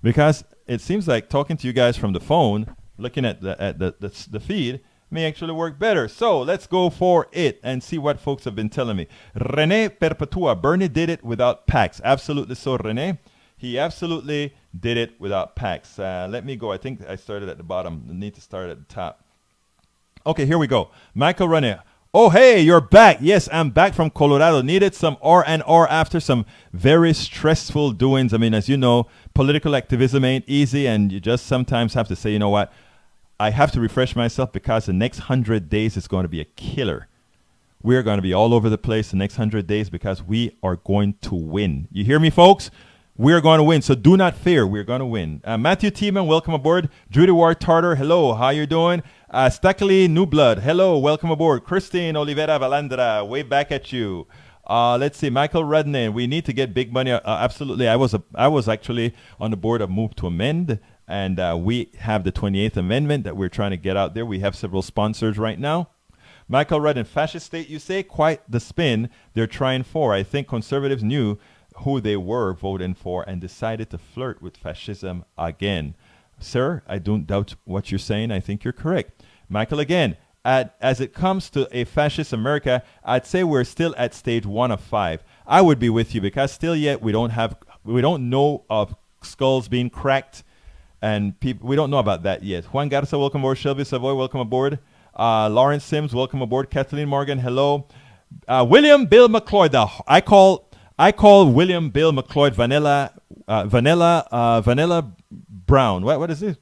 because it seems like talking to you guys from the phone, looking at the feed, may actually work better. So let's go for it and see what folks have been telling me. Rene Perpetua, Bernie did it without PACs. Absolutely so, Rene. He absolutely did it without PACs. Let me go. I think I started at the bottom. I need to start at the top. Okay, here we go. Michael Rene. Oh, hey, you're back. Yes, I'm back from Colorado. Needed some R&R after some very stressful doings. I mean, as you know, political activism ain't easy, and you just sometimes have to say, you know what? I have to refresh myself because the next 100 days is going to be a killer. We're going to be all over the place the next 100 days because we are going to win. You hear me, folks? We're going to win, so do not fear. We're going to win. Matthew Tiemann, welcome aboard. Judy Ward Tartar, hello. How you doing? Stackley New Blood, hello. Welcome aboard. Christine Oliveira Valandra, way back at you. Let's see. Michael Rednan, we need to get big money. Absolutely. I was actually on the board of Move to Amend. And we have the 28th Amendment that we're trying to get out there. We have several sponsors right now. Michael Redden, fascist state, you say? Quite the spin they're trying for. I think conservatives knew who they were voting for and decided to flirt with fascism again. Sir, I don't doubt what you're saying. I think you're correct. Michael, again, as it comes to a fascist America, I'd say we're still at stage 1 of 5. I would be with you because still yet we don't know of skulls being cracked. And we don't know about that yet. Juan Garza, welcome aboard. Shelby Savoy, welcome aboard. Lawrence Sims, welcome aboard. Kathleen Morgan, hello. William Bill McLeod. I call William Bill McLeod Vanilla Brown. What is this?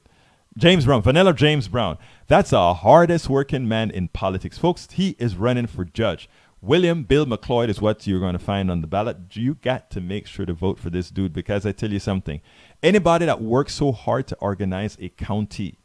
James Brown. Vanilla James Brown. That's the hardest working man in politics. Folks, he is running for judge. William Bill McLeod is what you're going to find on the ballot. You got to make sure to vote for this dude because I tell you something. Anybody that works so hard to organize a county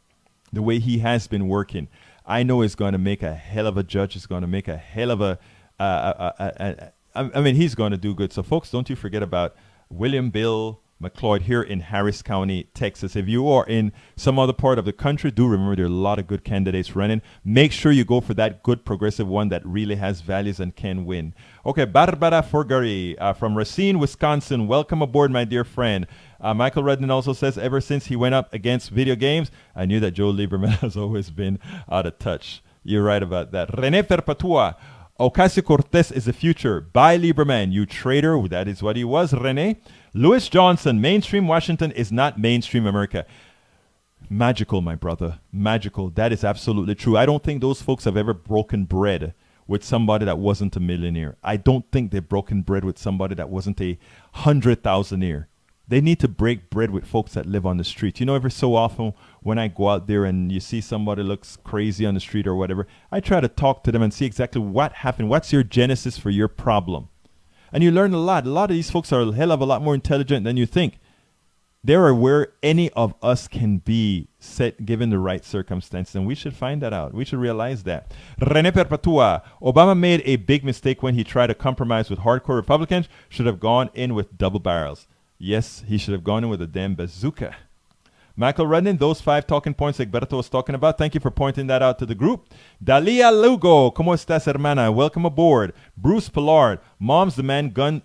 the way he has been working, I know is going to make a hell of a judge. Is going to make a hell of I mean, he's going to do good. So, folks, don't you forget about William Bill McLeod here in Harris County, Texas. If you are in some other part of the country, do remember there are a lot of good candidates running. Make sure you go for that good progressive one that really has values and can win. Okay, Barbara Forgari from Racine, Wisconsin. Welcome aboard, my dear friend. Michael Redden also says, ever since he went up against video games, I knew that Joe Lieberman has always been out of touch. You're right about that. Rene Perpetua. Ocasio-Cortez is the future. Bye, Lieberman, you traitor. That is what he was, Rene. Louis Johnson, mainstream Washington is not mainstream America. Magical, my brother. Magical. That is absolutely true. I don't think those folks have ever broken bread with somebody that wasn't a millionaire. I don't think they've broken bread with somebody that wasn't a 100,000-aire. They need to break bread with folks that live on the street. You know, every so often when I go out there and you see somebody looks crazy on the street or whatever, I try to talk to them and see exactly what happened. What's your genesis for your problem? And you learn a lot. A lot of these folks are a hell of a lot more intelligent than you think. They're where any of us can be set given the right circumstances, and we should find that out. We should realize that. Rene Perpetua, Obama made a big mistake when he tried to compromise with hardcore Republicans. Should have gone in with double barrels. Yes, he should have gone in with a damn bazooka. Michael Redden, those 5 talking points Egberto was talking about. Thank you for pointing that out to the group. Dalia Lugo, ¿cómo estás, hermana? Welcome aboard. Bruce Pillard, Moms Demand Gun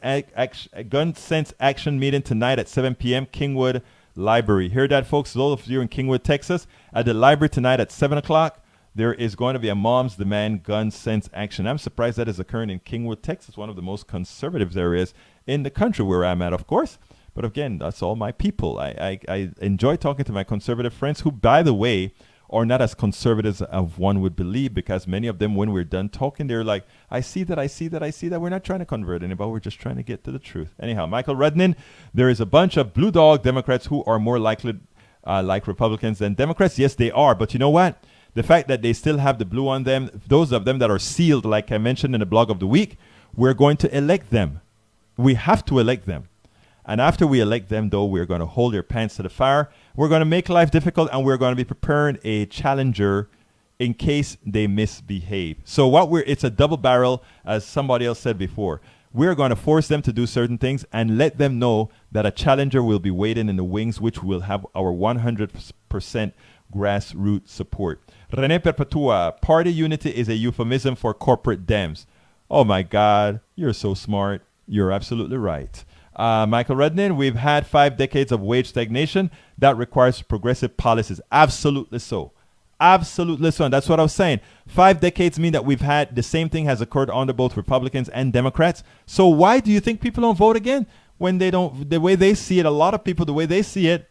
Sense Action meeting tonight at 7 p.m. Kingwood Library. Hear that, folks? Those of you in Kingwood, Texas, at the library tonight at 7 o'clock, there is going to be a Moms Demand Gun Sense Action. I'm surprised that is occurring in Kingwood, Texas, one of the most conservative areas in the country where I'm at, of course. But again, that's all my people. I enjoy talking to my conservative friends who, by the way, are not as conservative as one would believe, because many of them, when we're done talking, they're like, I see that. We're not trying to convert anybody. We're just trying to get to the truth. Anyhow, Michael Rednan, there is a bunch of blue dog Democrats who are more likely like Republicans than Democrats. Yes, they are. But you know what? The fact that they still have the blue on them, those of them that are sealed, like I mentioned in the blog of the week, we're going to elect them. We have to elect them. And after we elect them, though, we're going to hold their pants to the fire. We're going to make life difficult, and we're going to be preparing a challenger in case they misbehave. So it's a double barrel, as somebody else said before. We're going to force them to do certain things and let them know that a challenger will be waiting in the wings, which will have our 100% grassroots support. Rene Perpetua, party unity is a euphemism for corporate Dems. Oh my God, you're so smart. You're absolutely right. Michael Rednan, we've had 5 decades of wage stagnation. That requires progressive policies. Absolutely so. Absolutely so. And that's what I was saying. 5 decades mean that we've had the same thing has occurred under both Republicans and Democrats. So why do you think people don't vote again? When they don't, the way they see it, a lot of people, the way they see it,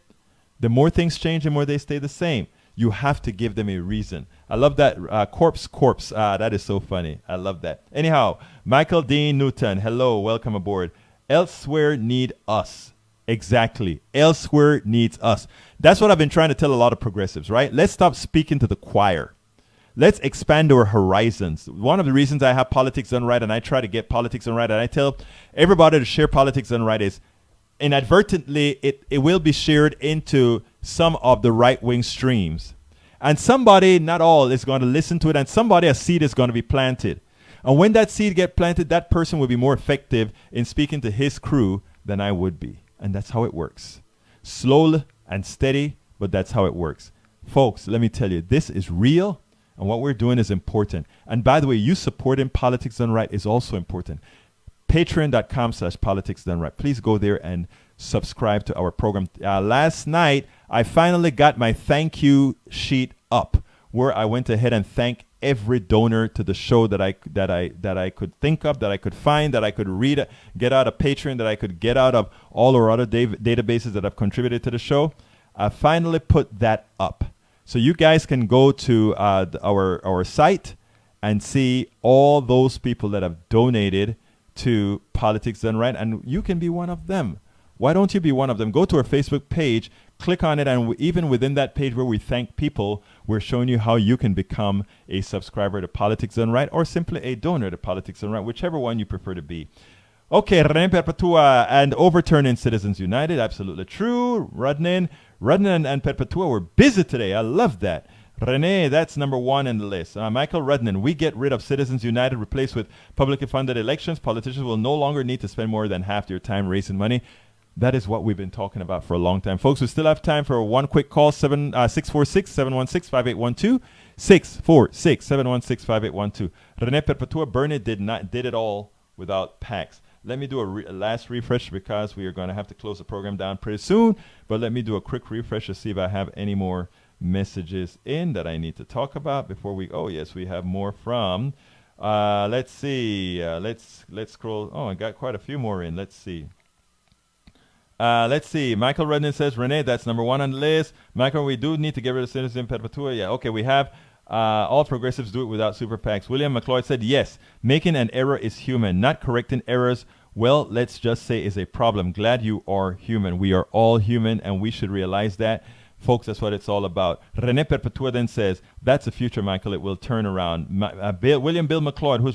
the more things change, the more they stay the same. You have to give them a reason. I love that. Corpse. That is so funny. I love that. Anyhow, Michael Dean Newton, hello, welcome aboard. Elsewhere need us. Exactly. Elsewhere needs us. That's what I've been trying to tell a lot of progressives, right? Let's stop speaking to the choir. Let's expand our horizons. One of the reasons I have Politics Done Right and I try to get Politics Done Right and I tell everybody to share Politics Done Right is inadvertently it will be shared into some of the right-wing streams. And somebody, not all, is going to listen to it, and somebody, a seed is going to be planted. And when that seed gets planted, that person will be more effective in speaking to his crew than I would be. And that's how it works. Slow and steady, but that's how it works. Folks, let me tell you, this is real, and what we're doing is important. And by the way, you supporting Politics Done Right is also important. Patreon.com/Politics Done Right. Please go there and subscribe to our program. Last night, I finally got my thank you sheet up, where I went ahead and thanked every donor to the show that I could think of, that I could find, that I could read, get out of Patreon, that I could get out of all our other databases that have contributed to the show. I finally put that up, so you guys can go to our site and see all those people that have donated to Politics Done Right, and you can be one of them. Why don't you be one of them? Go to our Facebook page, click on it, and even within that page where we thank people, we're showing you how you can become a subscriber to Politics Done Right or simply a donor to Politics Done Right, whichever one you prefer to be. Okay, René Perpetua and overturning Citizens United, absolutely true. Rudnin and Perpetua were busy today. I love that. René, that's number 1 in the list. Michael Rudnin, we get rid of Citizens United, replaced with publicly funded elections. Politicians will no longer need to spend more than half their time raising money. That is what we've been talking about for a long time. Folks, we still have time for one quick call, 646-716-5812, 646-716-5812. René Perpetua Burnett did it all without PACs. Let me do a last refresh because we are going to have to close the program down pretty soon. But let me do a quick refresh to see if I have any more messages in that I need to talk about before we. Oh yes, we have more from. Let's see. Let's scroll. Oh, I got quite a few more in. Let's see. Let's see. Michael Redden says, Renee, that's number 1 on the list. Michael, we do need to get rid of Citizen Perpetua. Yeah, okay, we have. All progressives do it without super PACs. William McLeod said, yes, making an error is human. Not correcting errors, well, let's just say is a problem. Glad you are human. We are all human, and we should realize that. Folks, that's what it's all about. René Perpetua then says, that's the future, Michael. It will turn around. William Bill McLeod, who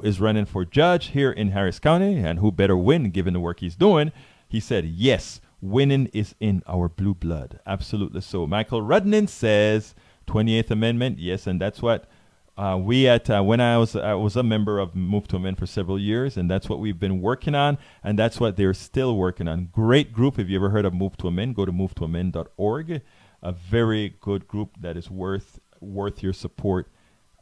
is running for judge here in Harris County, and who better win given the work he's doing, he said, yes, winning is in our blue blood. Absolutely so. Michael Rudnin says, 28th Amendment, yes, and that's what when I was a member of Move to Amend for several years, and that's what we've been working on, and that's what they're still working on. Great group. If you ever heard of Move to Amend, go to movetoamend.org. A very good group that is worth your support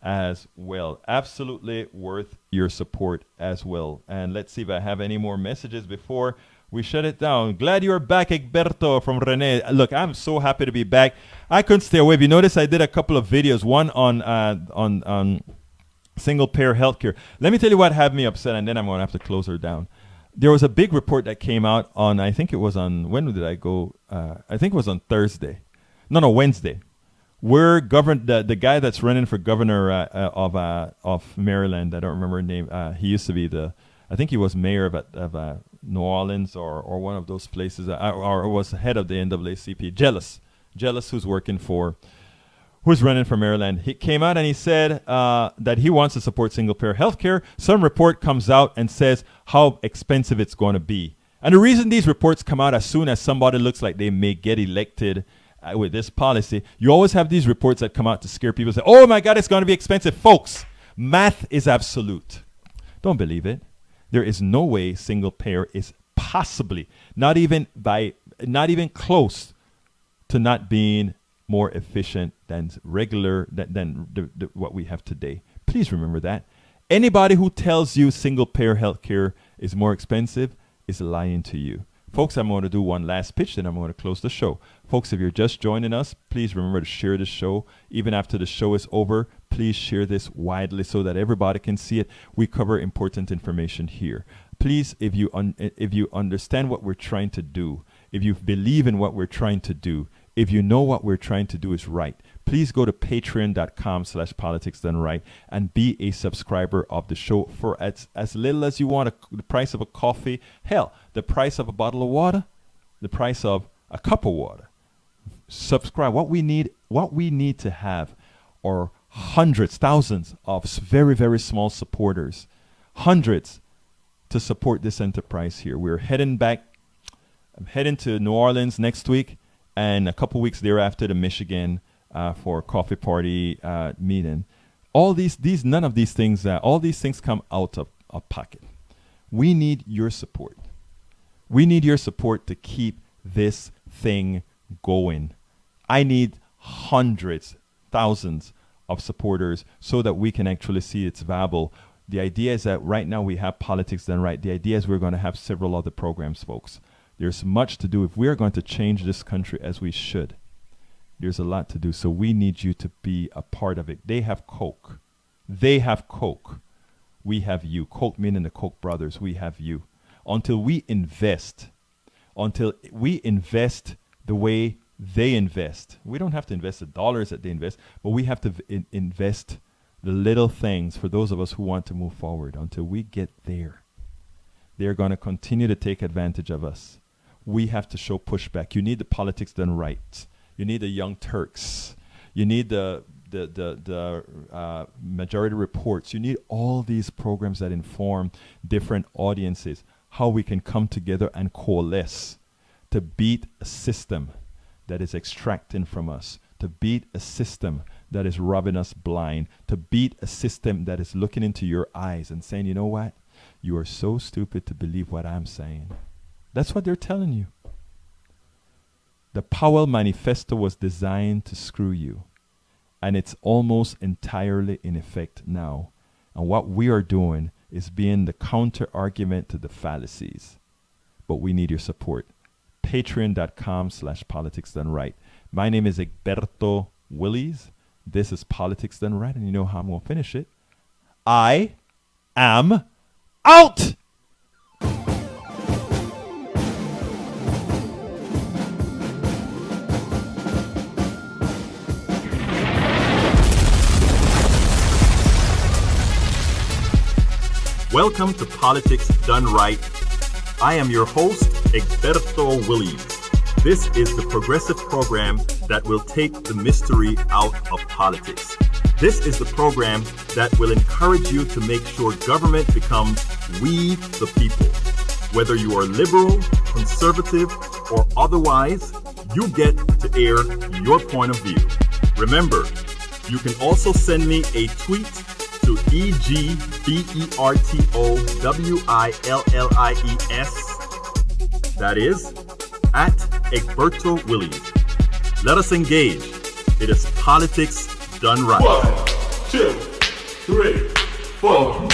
as well. Absolutely worth your support as well. And let's see if I have any more messages before we shut it down. Glad you're back, Egberto from Rene. Look, I'm so happy to be back. I couldn't stay away. If you notice, I did a couple of videos, one on single-payer healthcare. Let me tell you what had me upset, and then I'm going to have to close her down. There was a big report that came out on, I think it was on, when did I go? I think it was on Thursday. No, Wednesday. Where the guy that's running for governor of Maryland, I don't remember his name. He used to be I think he was mayor of New Orleans or one of those places, or was head of the NAACP. Jealous, who's running for Maryland. He came out and he said that he wants to support single-payer health care. Some report comes out and says how expensive it's going to be. And the reason these reports come out as soon as somebody looks like they may get elected with this policy, you always have these reports that come out to scare people. Say, oh my God, it's going to be expensive. Folks, math is absolute. Don't believe it. There is no way single payer is possibly, not even close to not being more efficient than what we have today. Please remember that. Anybody who tells you single-payer healthcare is more expensive is lying to you. Folks, I'm going to do one last pitch, then I'm going to close the show. Folks, if you're just joining us, please remember to share the show. Even after the show is over, please share this widely so that everybody can see it. We cover important information here. Please, if you understand what we're trying to do, if you believe in what we're trying to do, if you know what we're trying to do is right, please go to patreon.com/politicsdoneright and be a subscriber of the show for as little as you want. The price of a coffee, hell, the price of a bottle of water, the price of a cup of water. Subscribe. What we need to have are hundreds, thousands of very, very small supporters, hundreds to support this enterprise here. We're heading back. I'm heading to New Orleans next week, and a couple weeks thereafter to Michigan for a coffee party meeting. None of these things, all these things come out of pocket. We need your support. We need your support to keep this thing going. I need hundreds, thousands of supporters so that we can actually see it's viable. The idea is that right now we have Politics Done Right. The idea is we're going to have several other programs, folks. There's much to do. If we're going to change this country as we should, there's a lot to do. So we need you to be a part of it. They have Coke. They have Coke. We have you. Coke meaning the Koch brothers. We have you. Until we invest the way they invest. We don't have to invest the dollars that they invest, but we have to invest the little things for those of us who want to move forward. Until we get there, they're going to continue to take advantage of us. We have to show pushback. You need the Politics Done Right. You need the Young Turks. You need the Majority Reports. You need all these programs that inform different audiences, how we can come together and coalesce to beat a system that is extracting from us, to beat a system that is robbing us blind, to beat a system that is looking into your eyes and saying, you know what? You are so stupid to believe what I'm saying. That's what they're telling you. The Powell Manifesto was designed to screw you, and it's almost entirely in effect now. And what we are doing is being the counter argument to the fallacies. But we need your support. Patreon.com/politicsdoneright. My name is Egberto Willies. This is Politics Done Right, and you know how I'm going to finish it. I am out! Welcome to Politics Done Right. I am your host, Egberto Willies. This is the progressive program that will take the mystery out of politics. This is the program that will encourage you to make sure government becomes we the people. Whether you are liberal, conservative, or otherwise, you get to air your point of view. Remember, you can also send me a tweet to EGBERTOWILLIES. That is, at Egberto Willies. Let us engage. It is Politics Done Right. 1, 2, 3, 4.